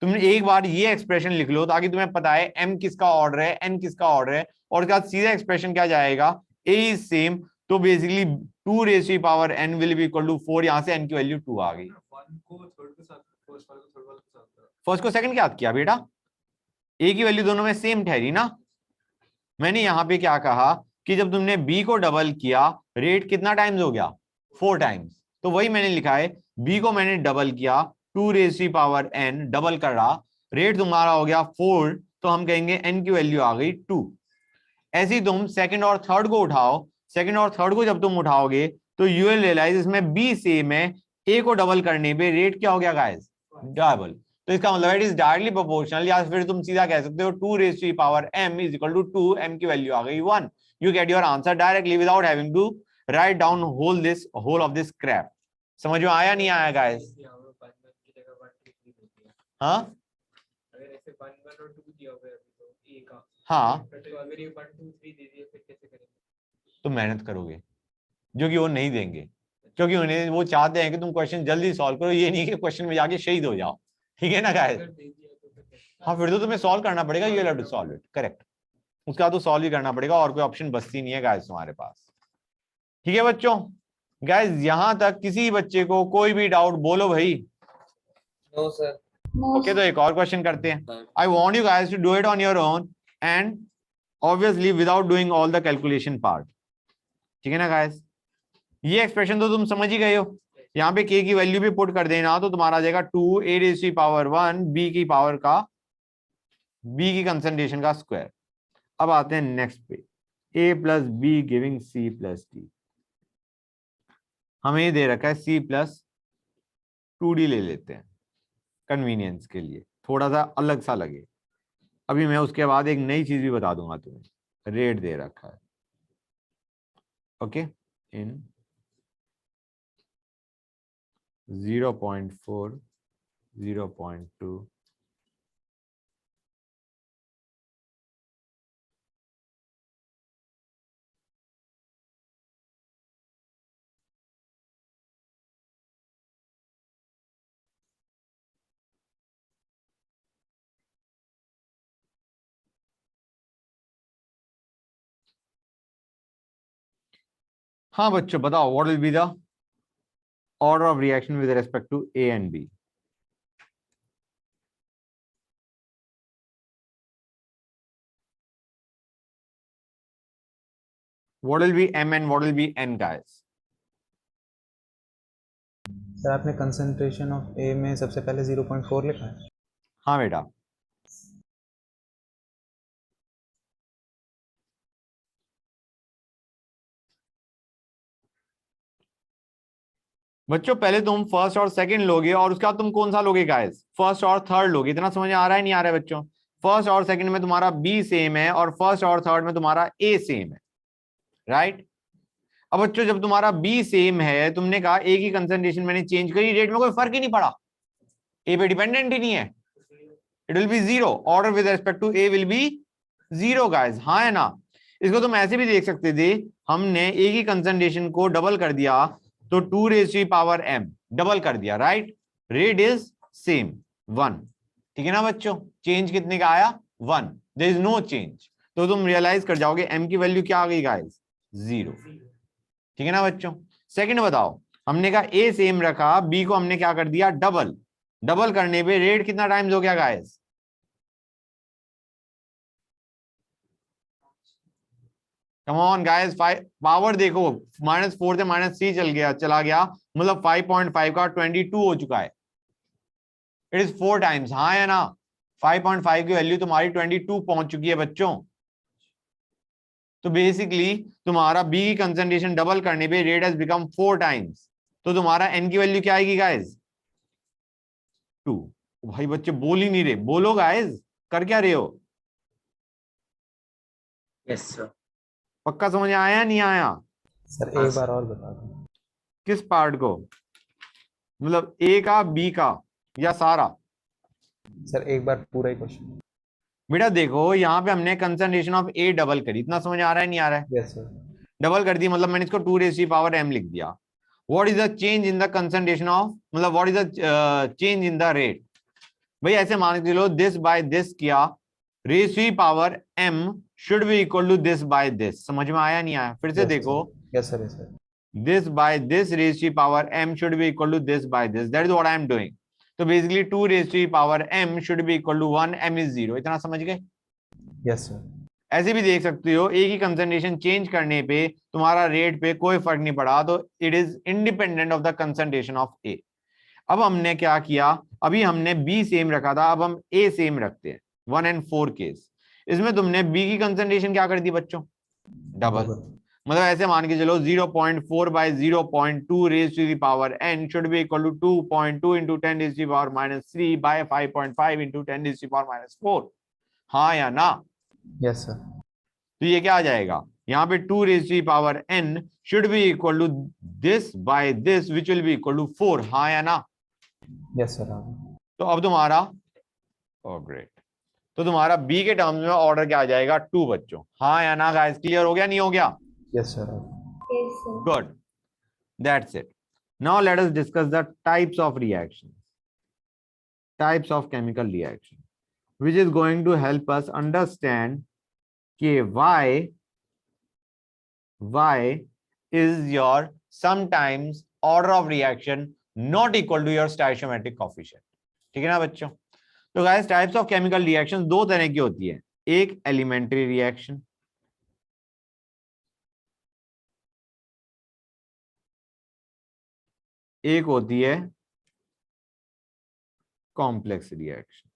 तुमने एक बार ये एक्सप्रेशन लिख लो ताकि तुम्हें पता है m किसका ऑर्डर है, n किसका ऑर्डर है, और उसके बाद सीधा एक्सप्रेशन क्या जाएगा, a इज सेम, तो basically 2 raise to power n will be equal to 4। यहां से n की वैल्यू 2 आ गई। फर्स्ट को सेकंड क्या किया बेटा, a की वैल्यू दोनों में सेम ठहरी ना। मैंने यहां पे क्या कहा कि जब तुमने b को डबल किया, रेट कितना टाइम्स हो गया, 4 टाइम्स, तो वही मैंने लिखा है, b को मैंने डबल किया, 2 raise to power n double कर रहा, रेट तुम्हारा हो गया 4, तो हम कहेंगे n की वैल्यू आ गई 2। ऐसे ही तुम सेकंड और थर्ड को उठाओ, सेकंड और थर्ड को जब तुम उठाओगे तो यू विल रियलाइज इसमें b सेम है, a को डबल करने पे रेट क्या हो गया गाइस, डबल। तो इसका मतलब इट इज डायरेक्टली प्रोपोर्शनल, या फिर तुम सीधा कह सकते हो 2 raise to power m is equal to 2, m की वैल्यू आ गई 1, you get your answer directly without having to write down whole of this crap. समझ में आया नहीं आया guys? हाँ अगर ऐसे 1 1 और 2 दिया हुआ है अभी तो a का, हाँ तो अगर ये 1 2 3 दे दिया फिर कैसे करेंगे? तो मेहनत करोगे, जो कि वो नहीं देंगे, क्योंकि उन्हें वो चाहते हैं कि तुम क्वेश्चन जल्दी सॉल्व करो, ये नहीं कि क्वेश्चन में जाके शहीद हो जाओ, ठीक है ना गाइस? अगर दे दिया तो फिर कैसे? हाँ फिर तो तुम्हें सॉल्व करना पड़ेगा, you have to solve it, correct. उसका तो सॉल्व ही करना पड़ेगा, और कोई ऑप्शन बचती नहीं है गाइस तुम्हारे पास, ठीक है बच्चों? गाइस यहां तक किसी बच्चे को कोई भी डाउट बोलो भाई। No sir. ओके तो एक और क्वेश्चन करते हैं। I want you guys to do it on your own and obviously without doing all the calculation part, ठीक है ना गाइस? ये एक्सप्रेशन तो तुम समझ ही गए हो, यहाँ पे k की वैल्यू भी पुट कर देना तो तुम्हारा आ जाएगा 2a raised to the power 1 b की पावर का b की कंसंट्रेशन का स्क्वायर। अब आते हैं नेक्स्ट पे, a plus B giving c plus d। हमें ये दे रखा है c प्लस 2d, ले लेते हैं कन्वीनियंस के लिए, थोड़ा सा अलग सा लगे। अभी मैं उसके बाद एक नई चीज भी बता दूंगा तुम्हें, रेट दे रखा है, ओके, इन 0.4 0.2 हाँ बच्चों बताओ, what will be the order of reaction with respect to A and B? What will be M and what will be N guys? Sir आपने कंसंट्रेशन ऑफ ए में सबसे पहले 0.4 लिखा है। हाँ बेटा, बच्चों पहले तुम फर्स्ट और सेकंड लोगे और उसके बाद तुम कौन सा लोगे गाइस? फर्स्ट और थर्ड लोगे। इतना समझ आ रहा है नहीं आ रहा है बच्चों? फर्स्ट और सेकंड में तुम्हारा बी सेम है और फर्स्ट और थर्ड में तुम्हारा ए सेम है, राइट? अब बच्चों जब तुम्हारा बी सेम है, तुमने कहा ए की कंसंट्रेशन मैंने चेंज करी, रेट में कोई फर्क ही नहीं पड़ा, ए पे डिपेंडेंट ही नहीं है, it will be zero, order with respect to A will be zero guys, हाँ है ना? इसको तुम ऐसे भी देख सकते थे, हमने ए की कंसंट्रेशन को डबल कर दिया तो 2 raised to the power m double कर दिया, राइट? रेट इज सेम 1, ठीक है ना बच्चों? चेंज कितने का आया? 1, देयर इज नो चेंज। तो तुम रियलाइज कर जाओगे m की वैल्यू क्या आ गई गाइस? 0, ठीक है ना बच्चों? सेकंड बताओ, हमने कहा a सेम रखा, b को हमने क्या कर दिया? डबल। डबल करने पे रेट कितना टाइम्स हो गया guys? Come on guys, power देखो, -4 से -3 चला गया, मतलब 5.5 का 22 हो चुका है, इट इज 4 टाइम्स, हाँ या ना? 5.5 की वैल्यू तुम्हारी 22 पहुंच चुकी है बच्चों। तो बेसिकली तुम्हारा बी की कंसंट्रेशन डबल करने पे रेट हैज बिकम 4 टाइम्स, तो तुम्हारा एन की वैल्यू क्या आएगी गाइस? 2। भाई बच्चे बोल ही नहीं रहे, बोलो गाइस, कर क्या रहे हो? Yes sir. पक्का समझ आया नहीं आया? सर एक बार और बता दो। किस पार्ट को? मतलब ए का, बी का, या सारा? सर एक बार पूरा ही क्वेश्चन। बेटा देखो, यहाँ पे हमने कंसंट्रेशन ऑफ ए डबल करी, इतना समझ आ रहा है नहीं आ रहा है? Yes sir. डबल कर दी मतलब मैंने इसको 2 raised to the power m लिख दिया। What is the change in the concentration of, मतलब what is the change in the rate? भाई ऐसे मान के चलो, दिस बाय दिस किया, raised to the power m should be equal to this by this। समझ में आया नहीं आया? फिर से देखो, yes sir, yes sir. this by this raised to the power m should be equal to this by this, that is what I am doing। तो basically 2 raised to the power m should be equal to 1, m is 0। इतना समझ गए? Yes sir. ऐसे भी देख सकते हो, ए की कंसंट्रेशन चेंज करने पे तुम्हारा रेट पे कोई फर्क नहीं पड़ा, तो it is independent of the concentration of A. अब हमने क्या किया, अभी हमने बी सेम रखा था, अब हम ए सेम रखते हैं, 1 and 4 केस। इसमें तुमने बी की कंसंट्रेशन क्या कर दी बच्चों? डबल। मतलब ऐसे मान के चलो 0.4 by 0.2 raised to the power n should be equal to 2.2 into 10 raised to the power -3 by 5.5 into 10 raised to the power -4, हाँ या ना? Yes sir. तो ये क्या आ जाएगा? यहाँ पे 2 raised to the power n should be equal to this by this which will be equal to 4. हाँ या ना? Yes sir. तो अब तुम्हारा ग्रेट, तो तुम्हारा बी के टर्म्स में ऑर्डर क्या आ जाएगा? 2 बच्चों। हाँ या ना गाइस? क्लियर हो गया नहीं हो गया? Yes sir. Yes, sir. Good. That's it. Now let us discuss the types of reactions, types of chemical reaction, which is going to help us understand why is your sometimes order of reaction not equal to your stoichiometric coefficient. ठीक है ना बच्चों? तो guys types of chemical reaction दो तरह की होती है, एक एलिमेंट्री रिएक्शन, एक होती है complex reaction.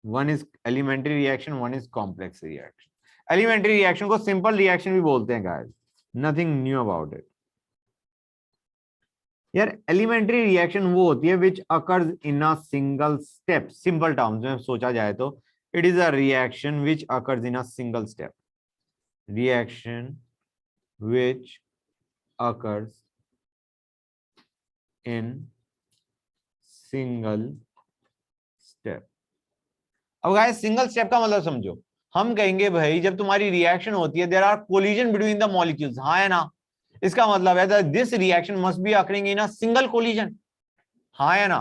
One is elementary reaction, one is complex reaction. Elementary reaction को सिंपल रिएक्शन भी बोलते हैं guys, nothing new about it. यार एलिमेंट्री रिएक्शन वो होती है which occurs in a single step. Simple terms में सोचा जाए तो it is a reaction which occurs in a single step, reaction which occurs in single step। अब guys single step का मतलब समझो, हम कहेंगे भाई जब तुम्हारी रिएक्शन होती है there are collision between the molecules, हाँ है ना? इसका मतलब है this reaction must be occurring in a single collision, हाँ है ना?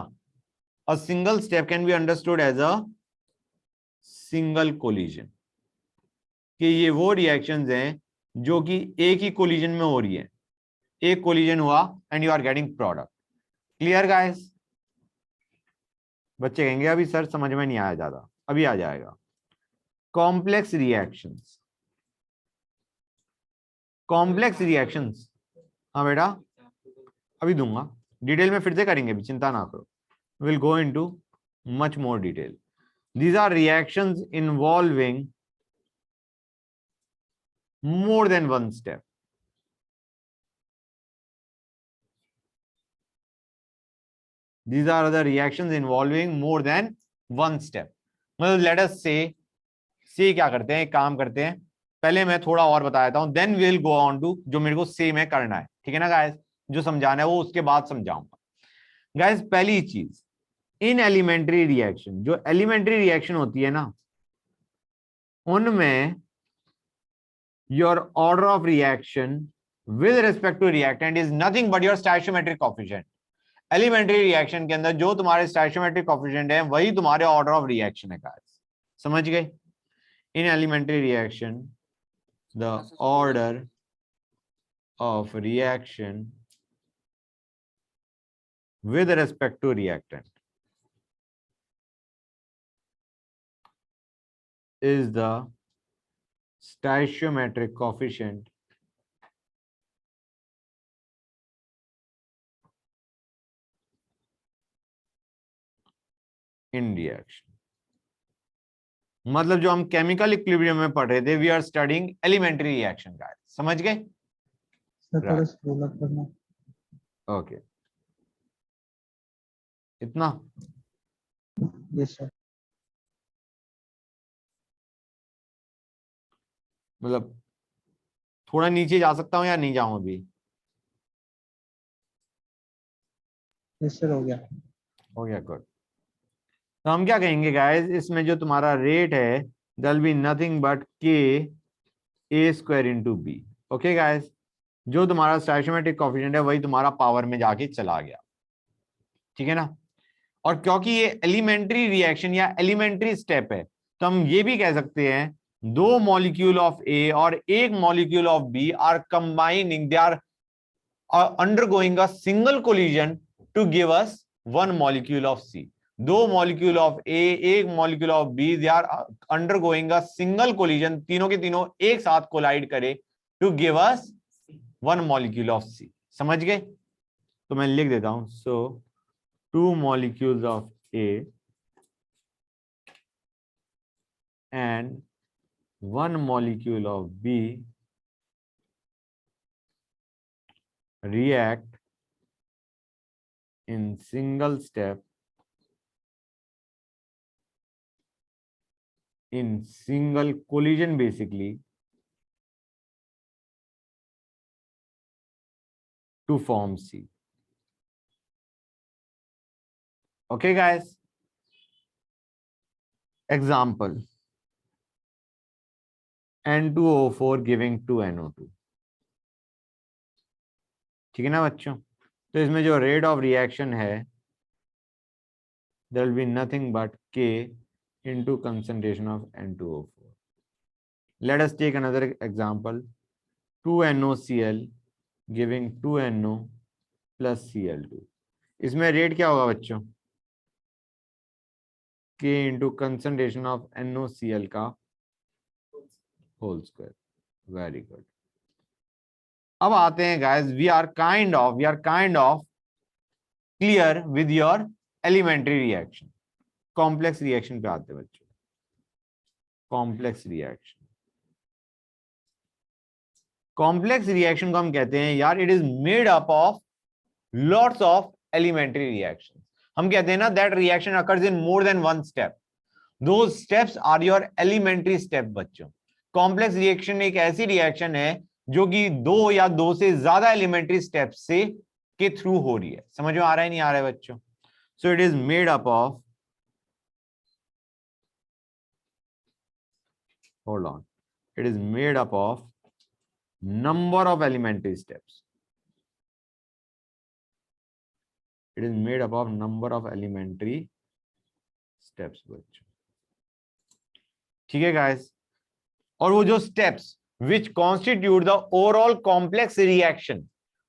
A single step can be understood as a single collision, कि ये वो रिएक्शंस हैं जो कि एक ही कोलिजन में हो रही है, एक कोलिजन हुआ and you are getting product. Clear guys? बच्चे कहेंगे अभी सर समझ में नहीं आया ज्यादा, अभी आ जाएगा। कॉम्प्लेक्स रिएक्शंस, कॉम्प्लेक्स रिएक्शंस, हाँ बेटा अभी दूंगा, डिटेल में फिर से करेंगे, अभी चिंता ना करो, will go into much more detail. These are reactions involving more than one step। These are the reactions involving more than one step। मतलब let us say क्या करते हैं, एक काम करते हैं, पहले मैं थोड़ा और बता देता हूं, then we'll go on to जो मेरे को से में करना है, ठीक है ना गाइस? जो समझाना है वो उसके बाद समझाऊंगा। गाइस पहली चीज, इन एलिमेंट्री रिएक्शन, जो एलिमेंट्री रिएक्शन होती है ना, उनमें your order of reaction with respect to reactant is nothing but your stoichiometric coefficient। Elementary reaction के अंदर जो तुम्हारे स्टोइचियोमेट्रिक कोएफिशिएंट है वही तुम्हारे ऑर्डर ऑफ रिएक्शन है गाइस, समझ गए? In elementary reaction the order of reaction with respect to reactant is the stoichiometric coefficient in reaction। मतलब जो हम केमिकल इक्विलिब्रियम में पढ़ रहे थे, we are studying elementary reaction guys, समझ गए? ओके इतना? Yes sir. मतलब थोड़ा नीचे जा सकता हूं या नहीं जाऊं अभी? यस सर, हो गया। हो गया, गुड। तो हम क्या कहेंगे गाइस, इसमें जो तुम्हारा रेट है that B nothing but K A square into B. Okay guys, जो तुम्हारा स्टोइचियोमेट्रिक कोएफिशिएंट है वही तुम्हारा पावर में जाके चला गया, ठीक है ना? और क्योंकि ये एलिमेंट्री रिएक्शन या एलिमेंट्री स्टेप है, तो हम ये भी कह सकते हैं दो मॉलिक्यूल ऑफ ए और एक molecule of B are combining, they are undergoing a single collision to give us one molecule of C. दो मॉलिक्यूल ऑफ ए, एक molecule of B, they are undergoing a single collision, तीनों के तीनों एक साथ collide करे to give us one molecule of C. समझ गए? तो मैं लिख देता हूं, सो two molecules of A and one molecule of B react in single step in single collision basically to form C. Okay guys, example, N2O4 giving 2NO2. ठीक है ना बच्चों? तो इसमें जो रेट ऑफ रिएक्शन है there will be nothing but K into concentration of N2O4. Let us take another example, 2NOCl giving 2NO plus Cl2. इसमें rate क्या होगा बच्चों? K into concentration of NOCl का होल स्क्वायर. Very good. अब आते हैं guys, we are kind of clear with your elementary reaction. Complex reaction पे आते हैं बच्चों. कॉम्प्लेक्स रिएक्शन, कॉम्प्लेक्स रिएक्शन को हम कहते हैं यार it is made up of lots of elementary reaction. हम कहते हैं ना that reaction occurs in more than one step. Those steps are your elementary step बच्चों. कॉम्प्लेक्स रिएक्शन एक ऐसी रिएक्शन है जो कि दो या दो से ज्यादा एलिमेंट्री स्टेप से के थ्रू हो रही है. समझ में आ रहा है नहीं आ रहा है बच्चों? So it is made up of, hold on, it is made up of number of elementary steps. It is made up of number of elementary steps बच्चों. ठीक है guys, और वो जो steps which constitute the overall complex reaction,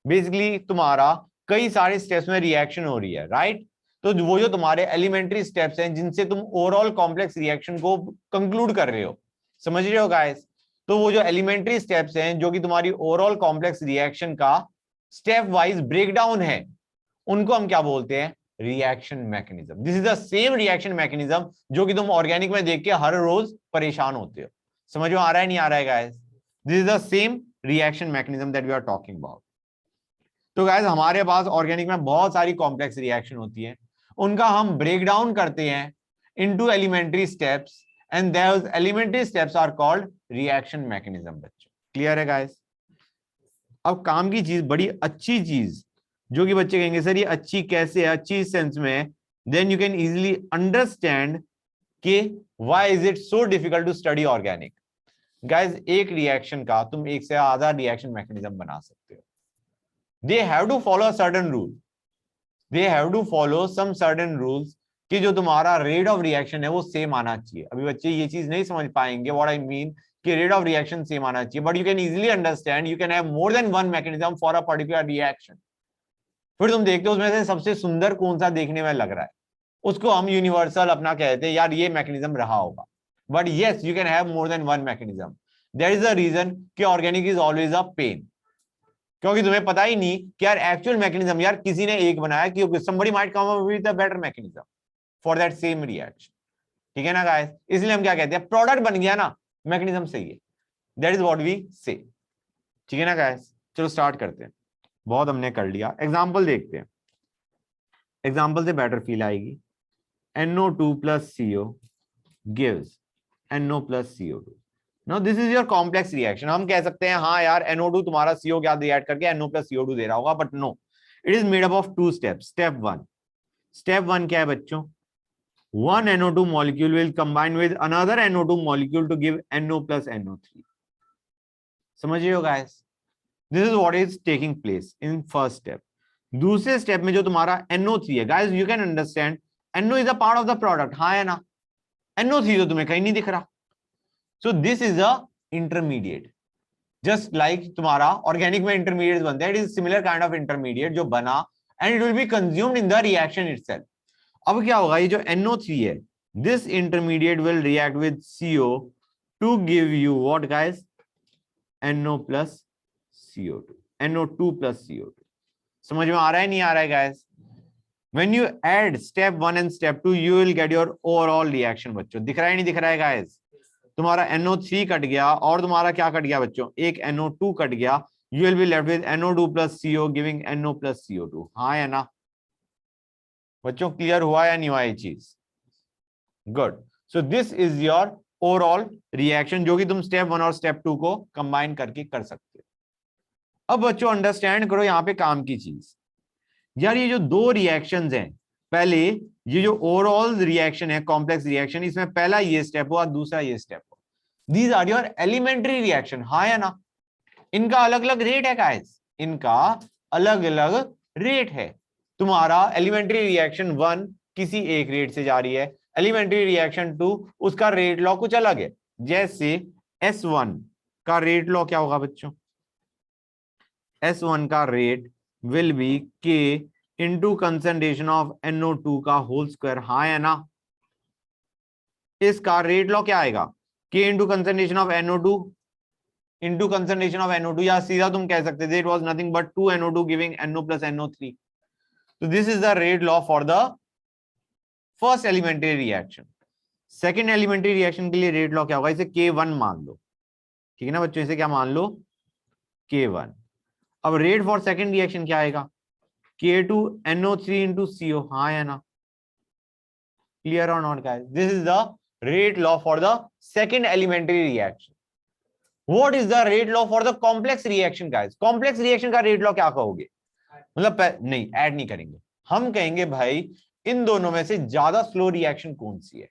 basically तुम्हारा कई सारे steps में reaction हो रही है, right? तो वो जो तुम्हारे elementary steps हैं जिनसे तुम overall complex reaction को conclude कर रहे हो, समझ रहे हो गाइस? तो वो जो एलिमेंट्री स्टेप्स हैं जो कि तुम्हारी ओवरऑल कॉम्प्लेक्स रिएक्शन का स्टेप वाइज ब्रेकडाउन है, उनको हम क्या बोलते हैं? Reaction mechanism. This is the same reaction mechanism जो कि तुम ऑर्गेनिक में देख के हर रोज परेशान होते हो. समझ में आ रहा है नहीं आ रहा है guys? This is the same reaction mechanism that we are talking about. तो गाइस हमारे पास ऑर्गेनिक में बहुत सारी कॉम्प्लेक्स रिएक्शन होती है, उनका हम ब्रेकडाउन करते हैं into elementary steps and those elementary steps are called reaction mechanism. बच्चों क्लियर है गाइस? अब काम की चीज, बड़ी अच्छी चीज जो कि बच्चे कहेंगे सर ये अच्छी कैसे है, अच्छी सेंस में, then you can easily understand कि why is it so difficult to study organic. Guys एक रिएक्शन का तुम एक से ज्यादा रिएक्शन मैकेनिज्म बना सकते हो. they have to follow a certain rule, they have to follow some certain rules कि जो तुम्हारा रेट ऑफ रिएक्शन है वो सेम आना चाहिए. अभी बच्चे ये चीज नहीं समझ पाएंगे व्हाट आई मीन कि रेट ऑफ रिएक्शन सेम आना चाहिए, but you can easily understand you can have more than one mechanism for a particular reaction. फिर तुम देखते हो उसमें से सबसे सुंदर कौन सा देखने में लग रहा है, उसको हम यूनिवर्सल अपना कहते हैं यार ये मैकेनिज्म रहा होगा. But yes you can have more than one mechanism. That is the reason कि organic is always a pain, क्योंकि तुम्हें पता ही नहीं कि यार एक्चुअल मैकेनिज्म यार किसी ने एक बनाया, क्योंकि somebody might come up with a better mechanism for that same reaction. ठीक है ना गाइस? इसलिए हम क्या कहते हैं, प्रोडक्ट बन गया ना, मैकेनिज्म सही है. दैट इज व्हाट वी से. ठीक है ना गाइस? चलो स्टार्ट करते हैं. बहुत हमने कर लिया, एग्जांपल देखते हैं. एग्जांपल से बेटर फील आएगी. NO2 plus CO gives NO plus CO2. Now this is your complex reaction. हम कह सकते हैं हाँ यार NO2 तुम्हारा CO क्या रिएक्ट करके NO plus CO2 दे रहा होगा, but no, it is made up of two steps. Step one क्या है बच्चों? One NO2 molecule will combine with another NO2 molecule to give NO plus NO3. समझ रहे हो guys? This is what is taking place in first step. दूसरे step में जो तुम्हारा NO3 है, guys you can understand NO is a part of the product. हाँ है ना? NO3 तो तुम्हें कहीं नहीं दिख रहा. So this is a intermediate. Just like तुम्हारा organic में intermediates बनते हैं, it is similar kind of intermediate जो बना and it will be consumed in the reaction itself. अब क्या होगा, ये जो NO3 है, this intermediate will react with CO to give you what guys? NO plus CO2, NO2 plus CO2. समझ में आ रहा है नहीं आ रहा है guys? When you add step 1 and step 2, you will get your overall reaction. बच्चों दिख रहा है नहीं दिख रहा है guys? तुम्हारा NO3 कट गया और तुम्हारा क्या कट गया बच्चों? एक NO2 कट गया. You will be left with NO2 plus CO giving NO plus CO2. हाँ या ना बच्चों? क्लियर हुआ या नहीं हुआ ये चीज? Good. So this is your overall reaction, जो कि तुम स्टेप 1 और स्टेप 2 को कंबाइन करके कर सकते हो। अब बच्चों अंडरस्टैंड करो यहां पे काम की चीज। यार ये जो दो रिएक्शंस हैं, पहले ये जो ओवरऑल रिएक्शन है कॉम्प्लेक्स रिएक्शन, इसमें पहला ये स्टेप हुआ, दूसरा ये स्टेप हुआ। These are your elementary reaction, हाँ या ना? इनका अलग अलग रेट है गाइस, इनका अलग अलग रेट है। तुम्हारा एलिमेंट्री रिएक्शन 1 किसी एक रेट से जा रही है, एलिमेंट्री रिएक्शन 2 उसका रेट लॉ कुछ अलग है। जैसे S1 का रेट लॉ क्या होगा बच्चों? S1 का rate will be K into concentration of NO2 का होल स्क्वायर, हाँ या ना? इसका रेट लॉ क्या आएगा? K into concentration of NO2 into concentration of NO2, या सीधा तुम कह सकते थे it was nothing but 2 NO2 giving NO plus NO3। तो this is the rate law for the first elementary reaction. Second elementary reaction के लिए rate law क्या होगा? इसे K1 मान लो, ठीक है ना बच्चों? इसे क्या मान लो? K1। अब रेट फॉर सेकेंड रिएक्शन क्या आएगा? K2 NO3 इंटू CO, हाँ या ना? क्लियर और not guys? This is the rate law for the second elementary reaction. What is the rate law for the complex reaction guys? Complex reaction का rate law क्या कहोगे? मतलब नहीं, add नहीं करेंगे, हम कहेंगे भाई इन दोनों में से ज्यादा स्लो रिएक्शन कौन सी है?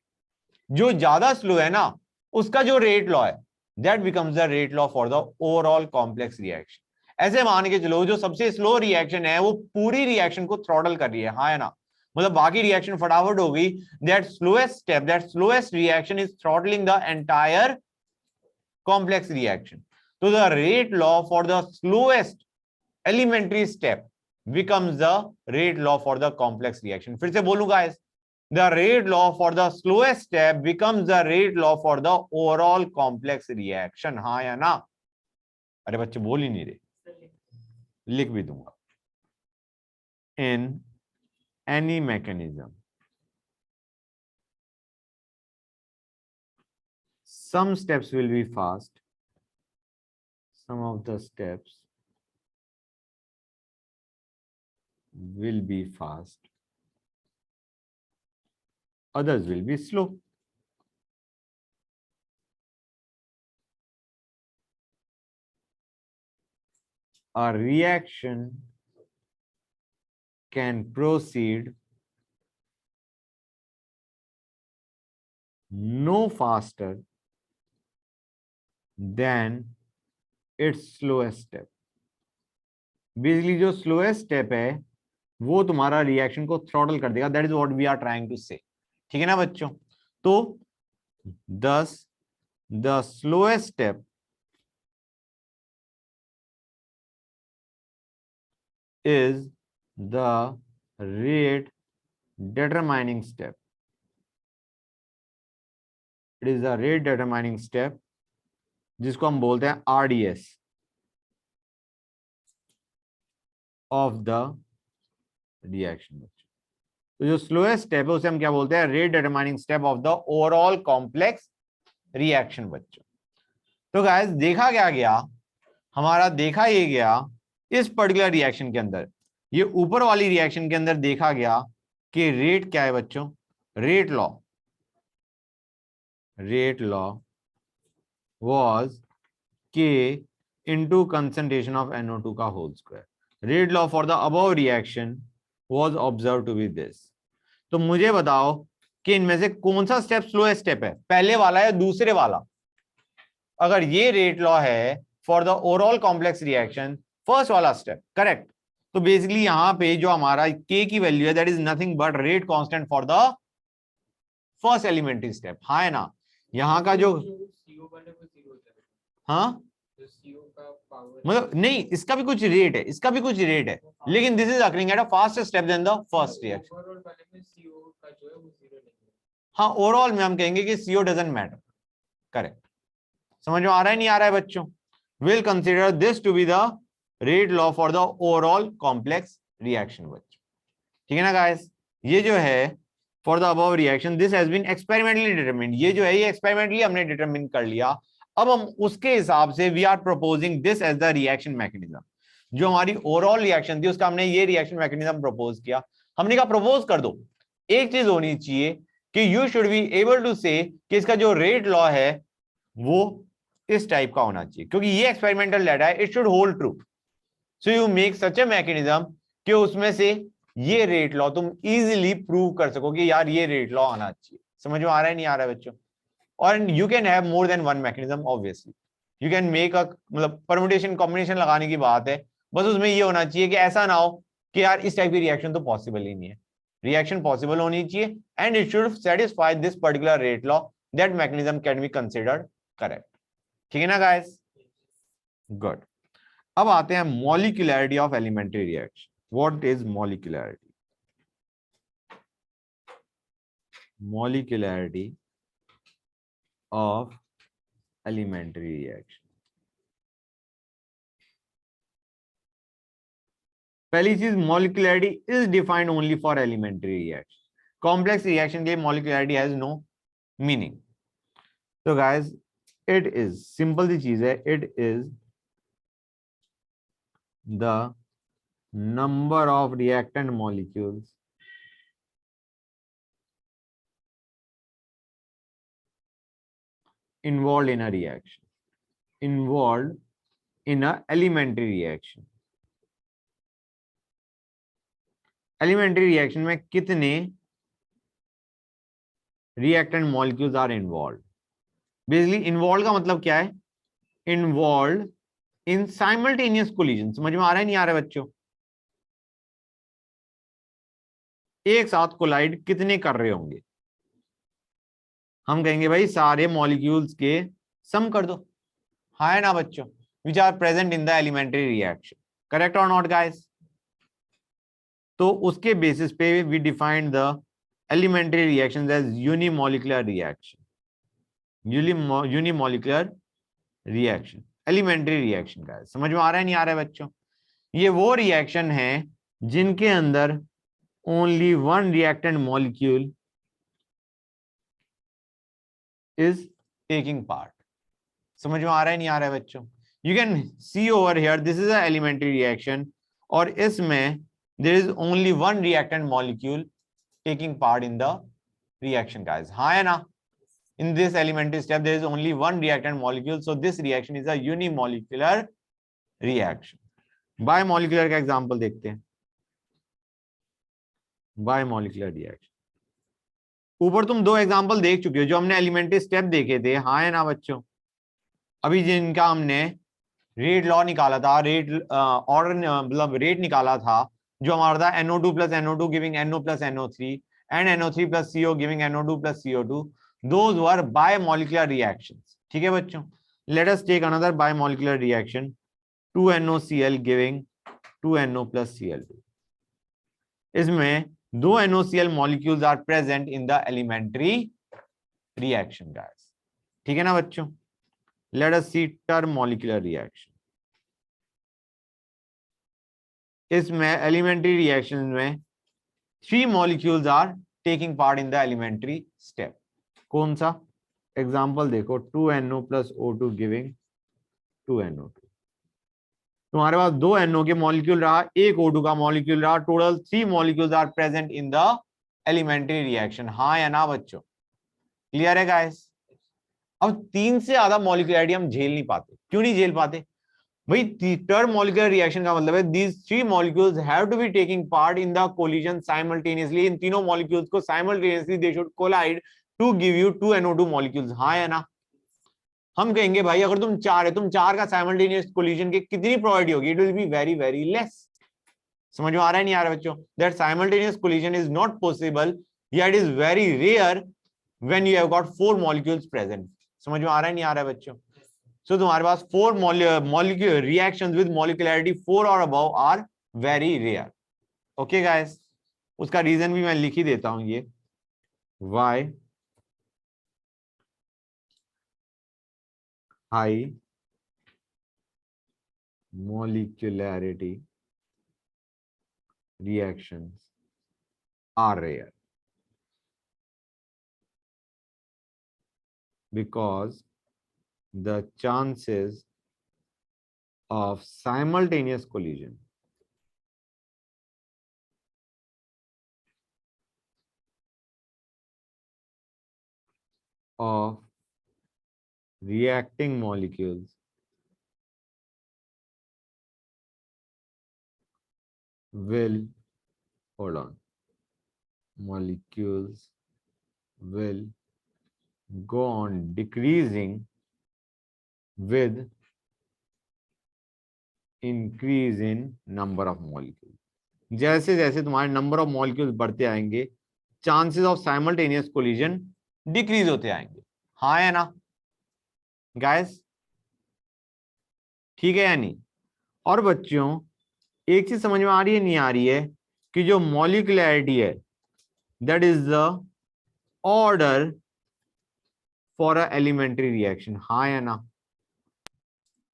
जो ज्यादा स्लो है ना, उसका जो रेट लॉ है that becomes the rate law for the overall complex reaction. ऐसे मान के चलो जो सबसे स्लो रिएक्शन है वो पूरी रिएक्शन को थ्रॉटल कर रही है, हाँ या ना? मतलब बाकी रिएक्शन फटाफट हो गई, that slowest step, that slowest reaction is throttling the entire complex reaction. तो the rate law for the slowest elementary step becomes the rate law for the complex reaction। फिर से बोलूं guys, the rate law for the slowest step becomes the rate law for the overall complex reaction, हाँ या ना? अरे बच्चे बोल ही नहीं रहे, लिख भी दूंगा। in any mechanism some steps will be fast, some of the steps will be fast, others will be slow। A reaction can proceed no faster than its slowest step। Basically जो स्लोएस्ट स्टेप है वो तुम्हारा reaction को throttle कर देगा, that is what we are trying to say, ठीक है ना बच्चों? तो thus the slowest step is the rate determining step, it is the rate determining step जिसको हम बोलते हैं RDS ऑफ द रिएक्शन। तो जो स्लोएस्ट स्टेप है उसे हम क्या बोलते हैं? Rate determining step of the overall complex reaction बच्चों। तो गाइस देखा क्या गया, हमारा देखा ये गया इस पर्टिकुलर रिएक्शन के अंदर, ये ऊपर वाली रिएक्शन के अंदर देखा गया कि रेट क्या है बच्चों? Rate law was K into concentration of NO2 का whole square। Rate law for the above reaction was observed to be this। तो मुझे बताओ कि इनमें से कौन सा स्टेप स्लोएस्ट स्टेप है, पहले वाला या दूसरे वाला? अगर ये रेट लॉ है for the overall complex reaction, first वाला स्टेप करेक्ट। तो बेसिकली यहां पे जो हमारा K की वैल्यू है that is nothing but rate constant for the first elementary step, हाँ है ना? यहाँ का जो हाँ मतलब नहीं, इसका भी कुछ रेट है, इसका भी कुछ रेट है, लेकिन this is occurring at a faster step than the first reaction. हाँ ओवरऑल में हम कहेंगे कि CO डजंट मैटर, करेक्ट। समझ में आ रहा है नहीं आ रहा है बच्चों? Will consider this to be the rate law for the overall complex reaction बच्चों, ठीक है ना गाइस? ये जो है for the above reaction this has been experimentally determined, ये जो है ये एक्सपेरिमेंटली हमने डिटरमिन कर लिया। अब हम उसके हिसाब से we are proposing this as the reaction mechanism. जो हमारी ओवरऑल रिएक्शन थी उसका हमने ये रिएक्शन मैकेनिज्म प्रपोज किया। हमने कहा प्रपोज कर दो, एक चीज होनी चाहिए कि you should be able to say कि इसका जो रेट लॉ है वो इस टाइप का होना चाहिए, क्योंकि ये एक्सपेरिमेंटल डाटा है, it should hold true. So you make such a mechanism कि उसमें से ये रेट लॉ तुम इजीली प्रूव कर सको कि यार ये रेट लॉ आना चाहिए। समझ में आ रहा है नहीं आ रहा है बच्चों? और you can have more than one mechanism, obviously you can make a, मतलब परमुटेशन कॉम्बिनेशन लगाने की बात है, बस उसमें ये होना चाहिए कि ऐसा ना हो कि यार इस टाइप की रिएक्शन तो पॉसिबल ही नहीं है। रिएक्शन पॉसिबल होनी चाहिए and it should satisfy this particular rate law, that mechanism can be considered correct. ठीक है ना गाइस? गुड। अब आते हैं molecularity of elementary reaction. What is molecularity? Molecularity of elementary reaction. पहली चीज, molecularity is defined only for elementary reaction. Complex reaction के लिए मॉलिक्यूलैरिटी हैज नो मीनिंग। तो गाइस इट इज सिंपल सी चीज है, it is the number of reactant molecules involved in a reaction, involved in a elementary reaction। elementary reaction में कितने reactant molecules are involved? Basically involved का मतलब क्या है? Involved in simultaneous collision। समझ में आ रहा है नहीं आ रहा है बच्चों? एक साथ कोलाइड कितने कर रहे होंगे? हम कहेंगे भाई सारे मॉलिक्यूल्स के सम कर दो, हाँ है ना बच्चों, which are present in the elementary reaction. Correct और नॉट गाइस? तो उसके बेसिस पे we defined the elementary reactions as unimolecular reaction. Unimolecular reaction, elementary reaction guys. समझ में आ रहा है नहीं आ रहा है बच्चों? ये वो रिएक्शन है जिनके अंदर only one reactant molecule is taking part। समझ में आ रहा है नहीं आ रहा है बच्चों? You can see over here, this is a elementary reaction और इसमें there is only one reactant molecule taking part in the reaction guys। हाँ है ना? In this elementary step there is only one reactant molecule, so this reaction is a unimolecular reaction। Biomolecular का example देखते हैं। Biomolecular reaction, ऊपर तुम दो example देख चुके हो जो हमने एलिमेंट्री स्टेप देखे थे, हाँ है ना बच्चों? अभी जिनका हमने रेट लॉ निकाला था, रेट ऑर्डर मतलब रेट निकाला था, जो हमारा था NO2 plus NO2 giving NO plus NO3 and NO3 plus CO giving NO2 plus CO2, those were bimolecular reactions. ठीक है बच्चों? Let us take another bimolecular reaction, 2NOCl giving 2NO plus Cl2। इसमें दो NOCl molecules are present in the elementary reaction guys। ठीक है ना बच्चों? Let us see termolecular reaction। इसमें elementary reaction में 3 molecules are taking part in the elementary step। कौन सा? एग्जाम्पल देखो, 2NO plus O2 giving 2NO2। तुम्हारे पास दो NO के मॉलिक्यूल रहा, एक O2 का मॉलिक्यूल रहा, total 3 molecules are present in the elementary reaction. हाँ या ना बच्चों? क्लियर है गाइस? अब 3 से ज्यादा मॉलिक्यूलरिटी हम झेल नहीं पाते। क्यों नहीं झेल पाते भाई? थर्ड मॉलिक्यूलर रिएक्शन का मतलब है these 3 molecules have to be taking part in the collision simultaneously. इन तीनों मॉलिक्यूल्स को simultaneously they should collide to give you 2 NO2 molecules. हाँ या ना? हम कहेंगे भाई अगर तुम 4 है, तुम 4 का साइमल्टेनियस कोलिजन की कितनी प्रोबेबिलिटी होगी? It will be very very less. समझ में आ रहा है नहीं आ रहा बच्चों? That simultaneous collision is not possible, या it is very rare when you have got 4 molecules present. समझ में आ रहा है नहीं आ रहा है बच्चों? सो तुम्हारे पास 4 मॉलिक्यूल रिएक्शंस विद मॉलिक्यूलरिटी 4 और above are very rare. Okay guys? उसका रीजन भी मैं लिख ही देता हूं, ये why high molecularity reactions are rare because the chances of simultaneous collision of reacting molecules will, hold on, molecules will go on decreasing with increase in number of molecules. जैसे जैसे तुम्हारे नंबर ऑफ मॉलिक्यूल्स बढ़ते आएंगे chances of simultaneous collision decrease होते आएंगे. हाँ या ना गाइस? ठीक है या नहीं? और बच्चों एक चीज समझ में आ रही है नहीं आ रही है कि जो मॉलिक्यूलैरिटी है that is the order for a elementary reaction. हाँ या ना?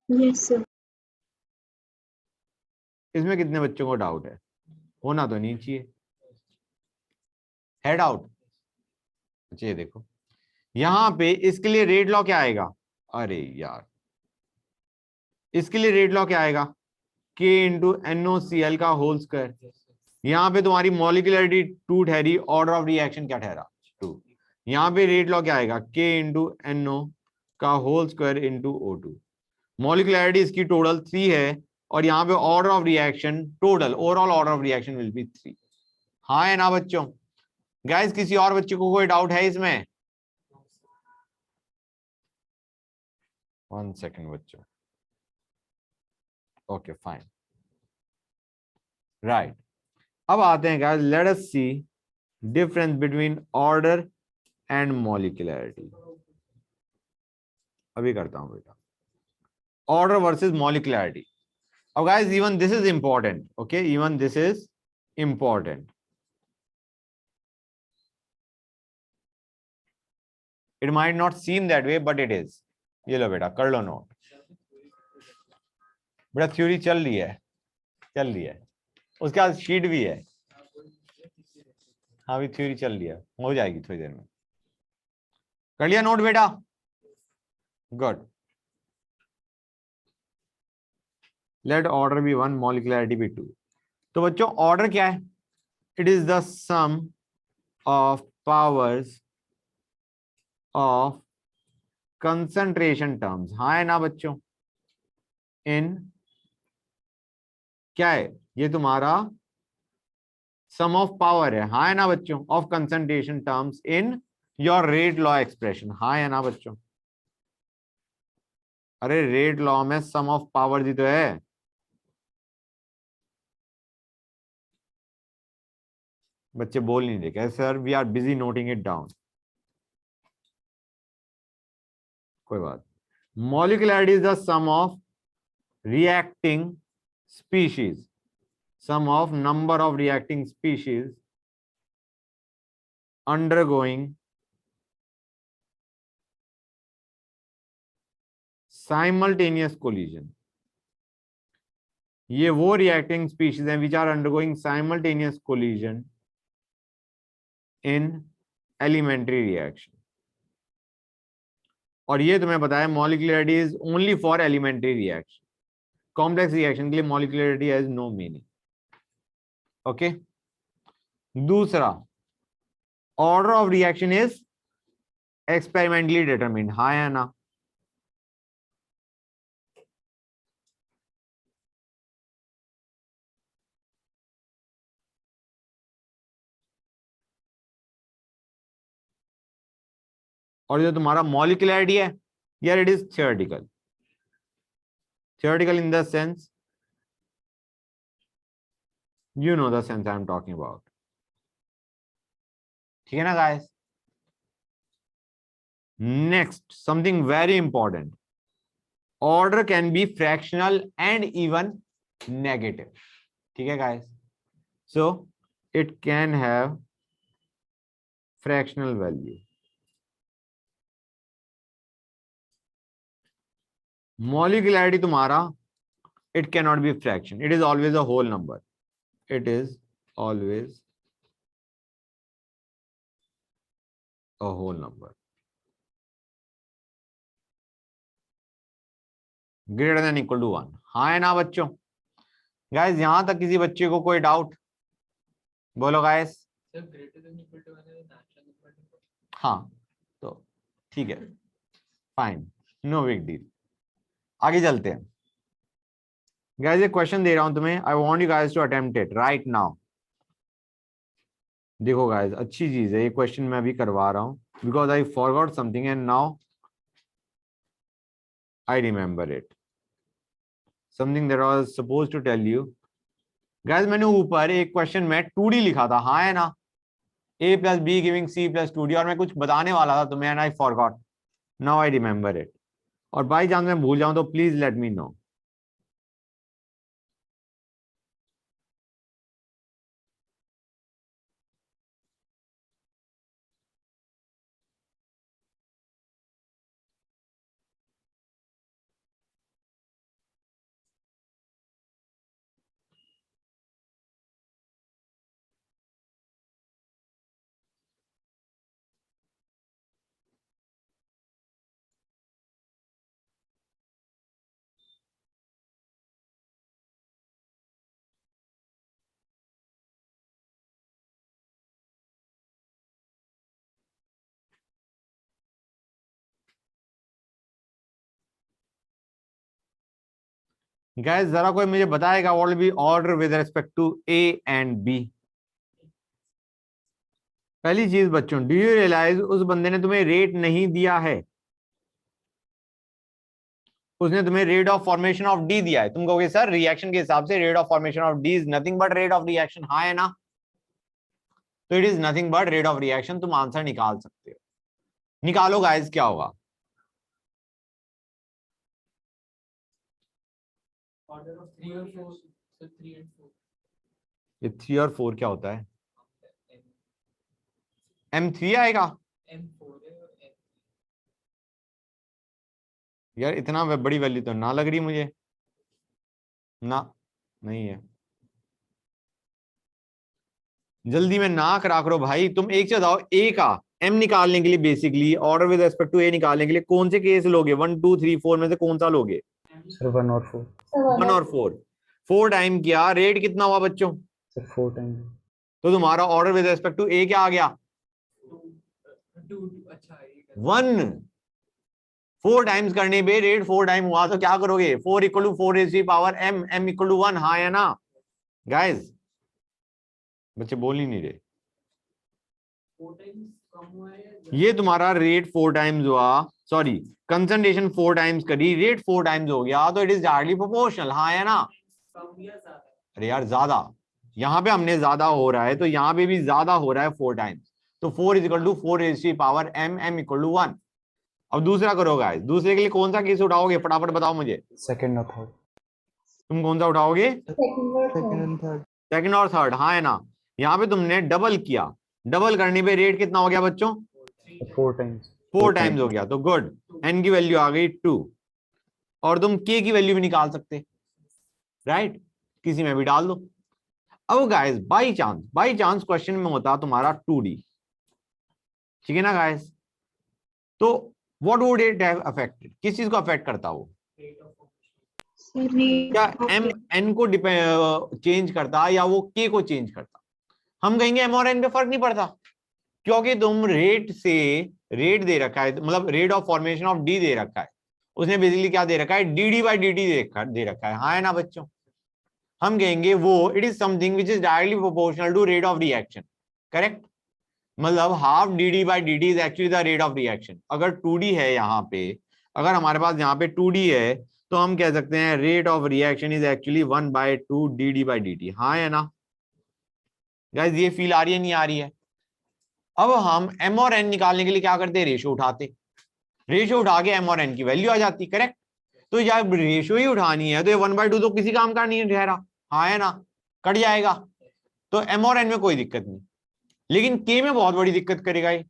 Yes, sir. इसमें कितने बच्चों को डाउट है? होना तो नहीं चाहिए. है डाउट? अच्छा ये देखो यहां पे इसके लिए रेट लॉ क्या आएगा? अरे यार इसके लिए रेट लॉ क्या आएगा? K इंटू NOCl का होल स्क्वायर. यहाँ पे तुम्हारी मॉलिक्यूलरिटी 2 ठहरी, ऑर्डर ऑफ रिएक्शन क्या ठहरा? 2. यहाँ पे रेट लॉ क्या आएगा? K इंटू NO का whole square into O2. Molecularity इसकी टोटल 3 है और यहाँ पे order of reaction total overall order of reaction will be 3. हाँ है ना बच्चों? गाइस किसी और बच्चे को कोई डाउट है इसमें? 1 सेकेंड बच्चों. Okay fine right. अब आते हैं guys let us see difference between order and molecularity. अभी करता हूं बेटा ऑर्डर वर्सेस मॉलिक्यूलरिटी. अब guys even this is important. Okay even this is important. It might not seem that way but it is. ये लो बेटा कर लो note. बेटा थ्योरी चल रही है उसके बाद शीट भी है. हाँ भी थ्योरी चल रही है हो जाएगी थोड़ी देर में. कर लिया नोट बेटा? Good. Let order be 1 molecularity be 2. तो बच्चों ऑर्डर क्या है? It is the sum of powers of concentration terms. हाँ है ना बच्चों? इन क्या है? ये तुम्हारा सम ऑफ पावर है. हाँ है ना बच्चों? Of concentration terms in your rate law expression. हाँ है ना बच्चों? अरे रेट लॉ में सम ऑफ पावर दी तो है. बच्चे बोल नहीं रहे sir we are busy noting it down. कोई बात. Molecularity is the sum of reacting species, sum of number of reacting species undergoing simultaneous collision. ये वो reacting species हैं which are undergoing simultaneous collision in elementary reaction. और ये तुम्हें बताया molecularity is only for elementary reaction. Complex reaction के लिए molecularity has no meaning. Okay. दूसरा order of reaction is experimentally determined. हाँ या ना? और जो तुम्हारा मॉलिक्यूलरिटी है यार it is theoretical. Theoretical in the sense, you know the sense I am talking about. ठीक है ना guys? Next, something very important. Order can be fractional and even negative. ठीक है guys? So it can have fractional value. Molecularity तुम्हारा it cannot be fraction. It is always a whole number. It is always a whole number. Greater than equal to 1. हाँ है ना बच्चों? Guys यहां तक किसी बच्चे को कोई डाउट? बोलो गाइस. हाँ तो ठीक है, फाइन, नो बिग डील। आगे चलते हैं गाइस, एक क्वेश्चन दे रहा हूं तुम्हें, I want you guys to attempt it right now. देखो गाइस, अच्छी चीज है ये क्वेश्चन, मैं अभी करवा रहा हूं because I forgot something and now I remember it, something that I was supposed to tell you. Guys मैंने ऊपर एक क्वेश्चन में 2D लिखा था, हाँ है ना, a plus B giving c plus 2D, और मैं कुछ बताने वाला था तुम्हें and I forgot, now I remember it. और बाई चांस मैं भूल जाऊं तो please let me know. Guys जरा कोई मुझे बताएगा what will be order with respect to A and B. पहली चीज बच्चों, डू यू रियलाइज उस बंदे ने तुम्हें रेट नहीं दिया है, उसने तुम्हें rate of formation of D दिया है। तुम कहोगे सर रिएक्शन के हिसाब से rate of formation of D is nothing but rate of reaction, हाँ है ना, तो it is nothing but rate of reaction. तुम आंसर निकाल सकते हो, निकालो गाइस क्या होगा। ऑर्डर ऑफ 3 और 4, so 3 and 4, ये 3 और 4 क्या होता है, M3 आएगा M4 है और M3। यार, इतना बड़ी वैल्यू तो ना लग रही मुझे, ना नहीं है। जल्दी में ना करा करो भाई, तुम एक चीज बताओ, ए का एम निकालने के लिए basically order with respect to A निकालने के लिए कौन से केस लोगे, 1 2 3 4 में से कौन सा लोगे? सर 1 और 4। 1 और 4। 4 टाइम किया, रेट कितना हुआ बच्चों? Sir 4 time. तो तुम्हारा ऑर्डर विद रिस्पेक्ट टू ए क्या आ गया? 2 अच्छा है 1। 4 टाइम्स करने पे रेट 4 टाइम हुआ तो क्या करोगे? 4 equal to 4 raise to power m, m equal to 1, हाँ या ना गाइस? बच्चे बोल ही नहीं रहे। 4 टाइम्स कम हुआ है, ये तुम्हारा रेट 4 टाइम्स हुआ, सॉरी कंसंट्रेशन 4 टाइम्स करी, रेट 4 टाइम्स हो गया, तो इट इज डायरेक्टली प्रोपोर्शनल, हाँ या ना? कम या ज्यादा? अरे यार ज्यादा, यहाँ पे हमने ज्यादा हो रहा है तो यहाँ पे भी ज्यादा हो रहा है 4 टाइम्स, तो 4 is equal to 4 raise to power m, m equal to 1। अब दूसरा करो गाइस, दूसरे के लिए कौन सा केस उठाओगे फटाफट बताओ मुझे। सेकंड और थर्ड। तुम कौन सा उठाओगे? Second and third. सेकंड और थर्ड, हाँ है ना। यहाँ पे तुमने डबल किया, डबल करने पे रेट कितना हो गया बच्चों? 4 टाइम्स। 4 टाइम्स हो गया, तो गुड, n की वैल्यू आ गई 2। और तुम k की वैल्यू भी निकाल सकते, राइट, किसी में भी डाल दो। अब गाइस बाई चांस क्वेश्चन में होता तुम्हारा 2D, ठीक है ना गाइस, तो what would it have affected, किस चीज को अफेक्ट करता वो? क्या m n को चेंज करता या वो k को चेंज करता? हम कहेंगे m और n पे फर्क नहीं पड़ता, क्योंकि तुम रेट से रेट दे रखा है, मतलब rate of formation of D दे रखा है, उसने बेसिकली क्या दे रखा है? dd बाई dt दे रखा है, हाँ है ना बच्चों? हम कहेंगे वो it is something which is directly proportional to rate of reaction, correct, मतलब half dd by dt is actually the rate of reaction. अगर 2D है यहाँ पे, अगर हमारे पास यहाँ पे 2D है तो हम कह सकते हैं rate of reaction is actually 1/2 dd by dt, हाँ है ना गाइस? ये फील आ रही है नहीं आ रही है? अब हम m और n निकालने के लिए क्या करते हैं? रेशियो उठाते, रेशियो उठा के m और n की वैल्यू आ जाती, करेक्ट। तो जब रेशियो ही उठानी है तो ये 1/2 तो किसी काम का नहीं है ठहरा, हाँ है ना, कट जाएगा, तो m और n में कोई दिक्कत नहीं, लेकिन k में बहुत बड़ी दिक्कत करेगा ये।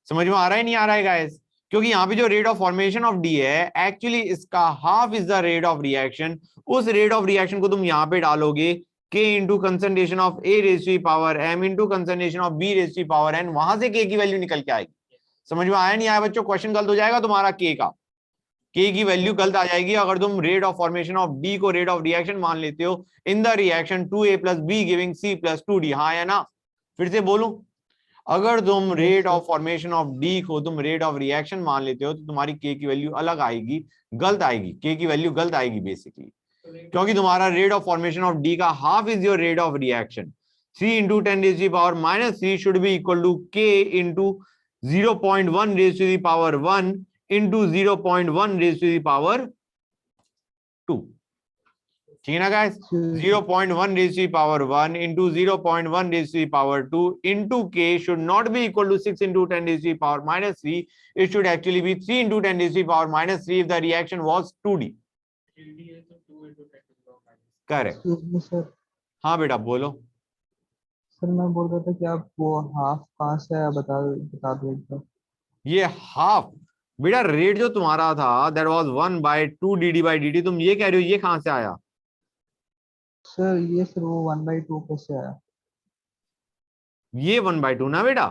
समझ में आ रहा है नहीं आ रहा है गाइस? क्योंकि यहाँ पे जो rate of formation of D है एक्चुअली इसका half is the rate of reaction. उस रेट ऑफ रिएक्शन को तुम यहाँ पे डालोगे k into concentration of a raise to power m into concentration of b raise to power n, वहां से k की वैल्यू निकल के आएगी। समझ में आया नहीं आया बच्चों? क्वेश्चन गलत हो जाएगा तुम्हारा, k का, k की वैल्यू गलत आ जाएगी अगर तुम rate of formation of d को रेट ऑफ रिएक्शन मान लेते हो in the reaction 2a plus b giving c plus 2d, हाँ या ना? फिर से बोलूं, अगर तुम rate of formation of D को तुम रेट ऑफ रिएक्शन मान लेते हो तो तुम्हारी के की वैल्यू अलग आएगी, गलत आएगी, के की वैल्यू गलत आएगी बेसिकली, क्योंकि तुम्हारा rate of formation of D का half is your rate of reaction. 3 into 10 raised to the power minus 3 should be equal to k into 0.1 raised to the power 1 into 0.1 raised to the power 2. ठीक है ना guys? 0.1 raised to the power 1 into 0.1 raised to the power 2 into k should not be equal to 6 into 10 raised to the power minus 3. It should actually be 3 into 10 raised to the power minus 3 if the reaction was 2D. Correct. Sir हाँ बेटा बोलो. Sir मैं बोल रहा था कि आप वो हाफ कहाँ से आया बता दो एक बार. ये हाफ बेटा रेट जो तुम्हारा था that was 1/2 dd by dt, तुम ये कह रहे हो ये कहां से आया? सर ये फिर वो 1/2 कैसे आया? ये 1/2 ना बेटा.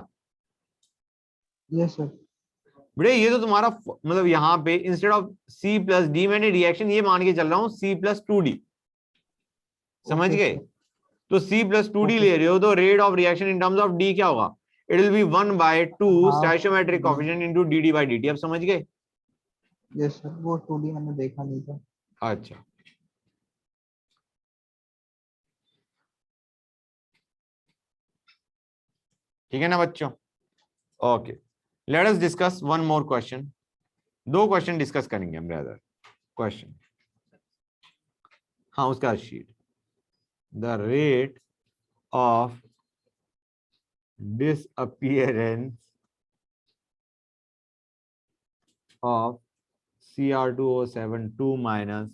Yes sir. बेटा ये तो तुम्हारा मतलब यहाँ पे instead of c plus D मैंने रिएक्शन ये मान के चल रहा हूँ c प्लस 2d. समझ Okay, गए? sir. तो c प्लस 2d Okay, ले रहे हो तो rate of reaction in terms of d क्या होगा? इट विल बी 1/2 हाँ, stoichiometric coefficient into dd by dt. अब समझ गए? यस सर वो 2D मैंने देखा नहीं था. अच्छा ठीक है ना बच्चों? Okay let us discuss one more question. 2 question discuss करेंगे हम ब्रदर. क्वेश्चन हाँ उसका sheet. The rate of disappearance of Cr2O7 2 minus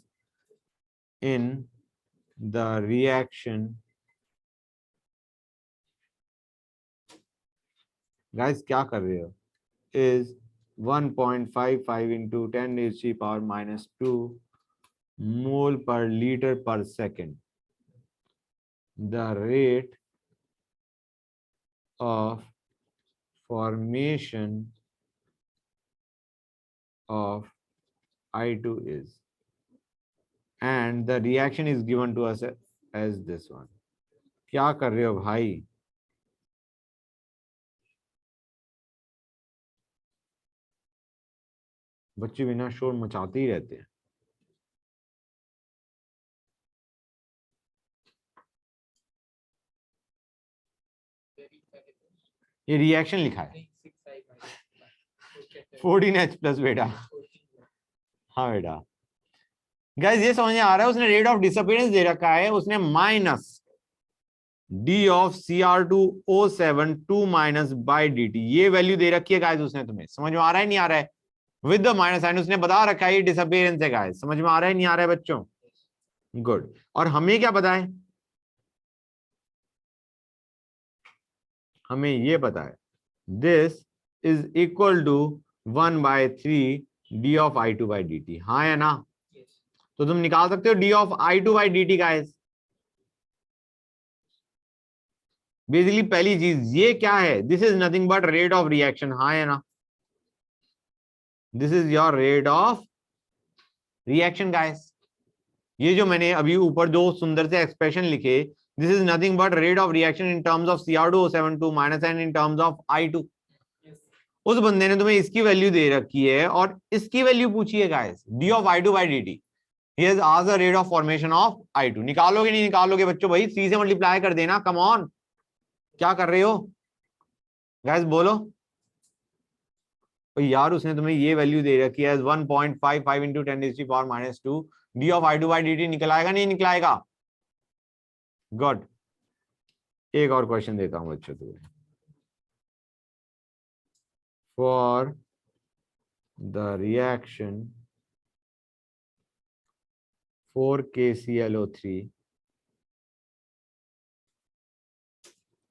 in the reaction. Guys क्या कर रहे हो? Is 1.55 into 10 raised to the power minus 2 mole per liter per second. The rate of formation of I2 is, and the reaction is given to us as this one. क्या कर रहे हो भाई? बच्चे बिना शोर मचाते ही रहते हैं. ये रिएक्शन लिखा है 14H प्लस बेटा. हाँ बेटा. गाइस ये समझ में आ रहा है? उसने रेट ऑफ डिसअपीयरेंस दे रखा है, उसने minus D of Cr2O7 2 minus by dt ये वैल्यू दे रखी है गाइस उसने. तुम्हें समझ में आ रहा है नहीं आ रहा है? विद द माइनस साइन उसने बता रखा है ये डिसअपीयरेंस है गाइस. समझ में आ रहा है नहीं आ रहा है बच्चों? गुड. और हमें क्या पता है? हमें ये पता है this is equal to 1/3 D of I2 by dt. हाँ या ना? तो तुम निकाल सकते हो D of I2 by dt guys. Basically पहली चीज ये क्या है? This is nothing but rate of reaction. हाँ या ना? This is your rate of reaction guys. ये जो मैंने अभी ऊपर 2 सुंदर से एक्सप्रेशन लिखे, this is nothing but rate of reaction in terms of Cr2O7 2 minus and in terms of I2. उस बंदे ने तुम्हें इसकी वैल्यू दे रखी है और इसकी वैल्यू पूछी है guys, D of I2 by dt. He has asked the rate of formation of I2. निकालोगे नहीं निकालोगे बच्चों? भाई 3 से मल्टीप्लाई कर देना. कम ऑन, क्या कर रहे हो गाइस? बोलो. तो यार उसने तुम्हें ये वैल्यू दे रखी है 1.55 into 10 raised to the power minus 2 D of I2 by dt. निकल आएगा नहीं निकल आएगा? गुड. एक और क्वेश्चन देता हूं बच्चों तुम्हें. For the reaction 4KClO3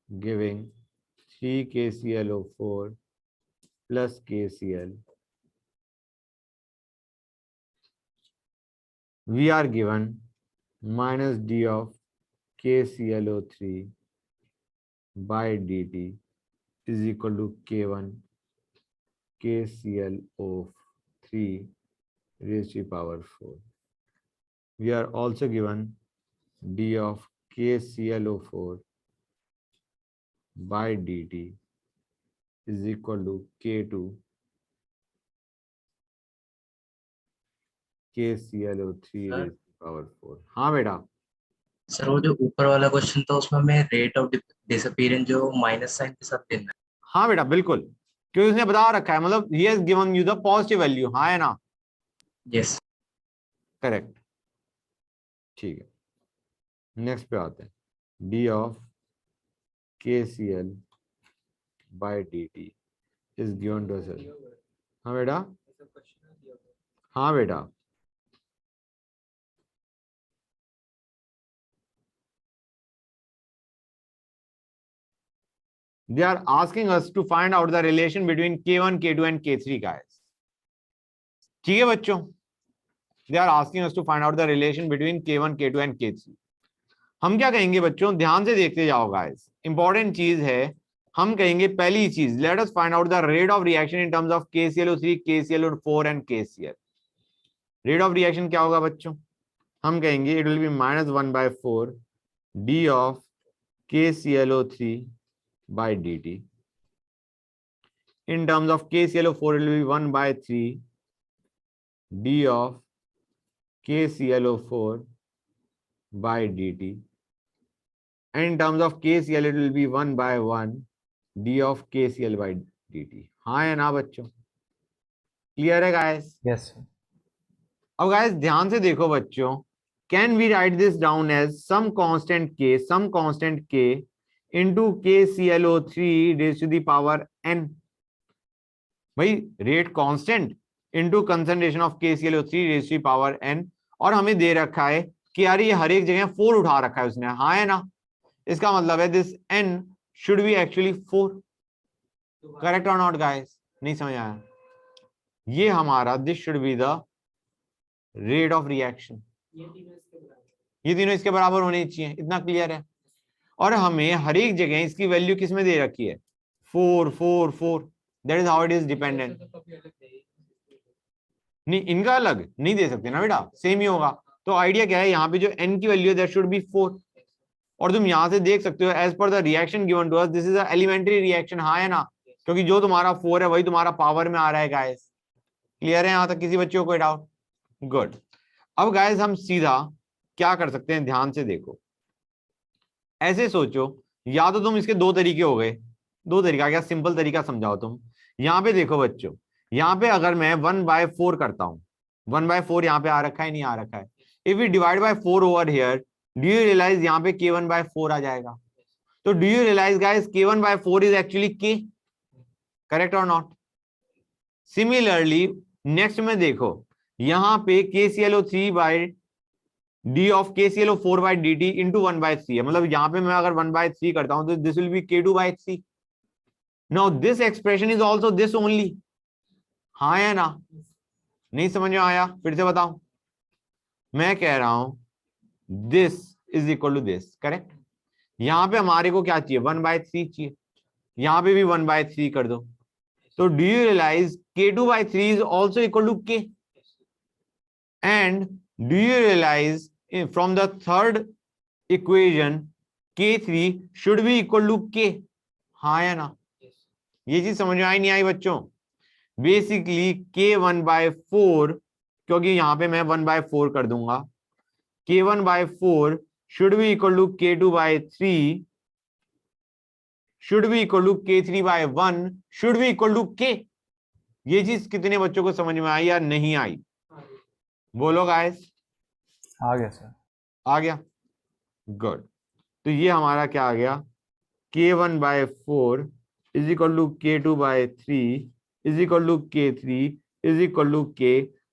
giving 3KClO4 plus KCl, we are given minus d of KClO3 by dt is equal to K1 KClO3 raised to the power 4. We are also given d of KClO4 by dt is equal to K2 KClO3 sir? raised to power 4। हाँ बेटा, sir वो जो ऊपर वाला question था उसमें हमें rate of disappearance जो माइनस साइन के साथ देना हाँ बेटा बिल्कुल, क्योंकि उसने बता रखा है, मतलब he has given you the positive value, हाँ है ना, है। यस। करेक्ट। ठीक है, नेक्स्ट पे आते हैं। D of KCl by dt is given to us। हाँ बेटा, हाँ बेटा, they are asking us to find out the relation between K1, K2 and K3 guys। ठीक है बच्चों, they are asking us to find out the relation between K1, K2 and K3। हम क्या कहेंगे बच्चों, ध्यान से देखते जाओ गाइस, इंपॉर्टेंट चीज है। हम कहेंगे पहली चीज, let us find out the rate of reaction in terms of KClO3, KClO4 and KCl। Rate of reaction क्या होगा बच्चों, हम कहेंगे it will B -1/4 D of KClO3 by dt। in terms of KClO4 it will be 1/3 d of KClO4 by dt, and in terms of KCl it will be 1/1 d of KCl by dt। हाँ या ना बच्चों, clear है guys? Yes sir. अब guys ध्यान से देखो बच्चों, can we write this down as some constant k into KClO3 raised to the power n। भाई rate constant into concentration of KClO3 raised to the power n, और हमें दे रखा है कि यार ये हर एक जगह 4 उठा रखा है उसने, हाँ है ना, इसका मतलब है this n should be actually 4। Correct और नॉट गाइस? नहीं समझ आया? ये हमारा this should be the rate of reaction, ये तीनों इसके बराबर होने चाहिए, इतना क्लियर है। और हमें हर एक जगह इसकी वैल्यू किस में दे रखी है, 4 4 4। That is how it is dependent. नहीं, इनका अलग नहीं दे सकते ना बेटा, सेम ही होगा। तो आइडिया क्या है, यहाँ पे जो n की वैल्यू है दैट शुड बी 4। और तुम यहाँ से देख सकते हो एज पर the reaction given to us this is a elementary reaction, हाँ है ना, क्योंकि जो तुम्हारा 4 है वही तुम्हारा पावर में आ रहा है गाइस। क्लियर है यहाँ तक? किसी बच्चे को कोई डाउट? गुड। अब गाइस हम सीधा क्या कर सकते हैं, ध्यान से देखो, ऐसे सोचो, या तो तुम इसके दो तरीके हो गए, दो तरीका क्या, सिंपल तरीका समझाओ तुम। यहाँ पे देखो बच्चों, यहाँ पे अगर मैं 1/4 करता हूं, 1/4 यहाँ पे आ रखा है, नहीं आ रखा है। If we divide by 4 over here, do you realize यहाँ पे K1/4 आ जाएगा। तो do you realise guys K1/4 is actually K, correct और नॉट? सिमिलरली नेक्स्ट में देखो, यहाँ पे KClO3 by D of KClO4 by dt into 1/3 है, मतलब यहाँ पे मैं अगर 1/3 करता हूं तो this will be K2/3। Now this expression is also this only, हाँ या ना? नहीं समझ में आया? फिर से बताओ, मैं कह रहा हूं this is equal to this, correct. यहाँ पे हमारे को क्या चाहिए, 1/3 चाहिए, यहाँ पे भी 1/3 कर दो। तो do you realize K2/3 is also equal to K, and do you realize from the third equation K3 should be equal to K, हाँ या ना? ये चीज समझ में आई नहीं आई बच्चों? बेसिकली K1/4, क्योंकि यहाँ पे मैं 1/4 कर दूंगा, K1/4 should be equal to K2/3 should be equal to K3/1 should be equal to K। ये चीज कितने बच्चों को समझ में आई या नहीं आई? बोलो गाइस। आ गया सर। आ गया, गुड। तो ये हमारा क्या आ गया, K1/4 is equal to K2/3 is equal to K3 is equal to K।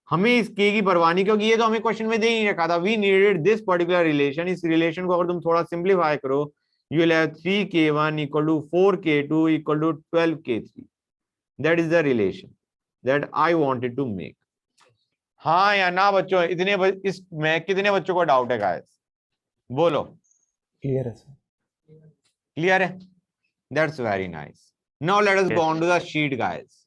हमें इस K की परवाह नहीं, क्योंकि ये तो हमें क्वेश्चन में दे ही रखा था। We needed this particular relation. इस रिलेशन को अगर तुम थोड़ा सिंप्लीफाई करो, you will have 3K1 equal to 4K2 equal to 12K3। That is the relation that I wanted to make. हाँ या ना बच्चों? इसमें कितने बच्चों को डाउट है गाइस? बोलो। क्लियर है सर। क्लियर है? That's very nice. Now let us go on to the sheet guys.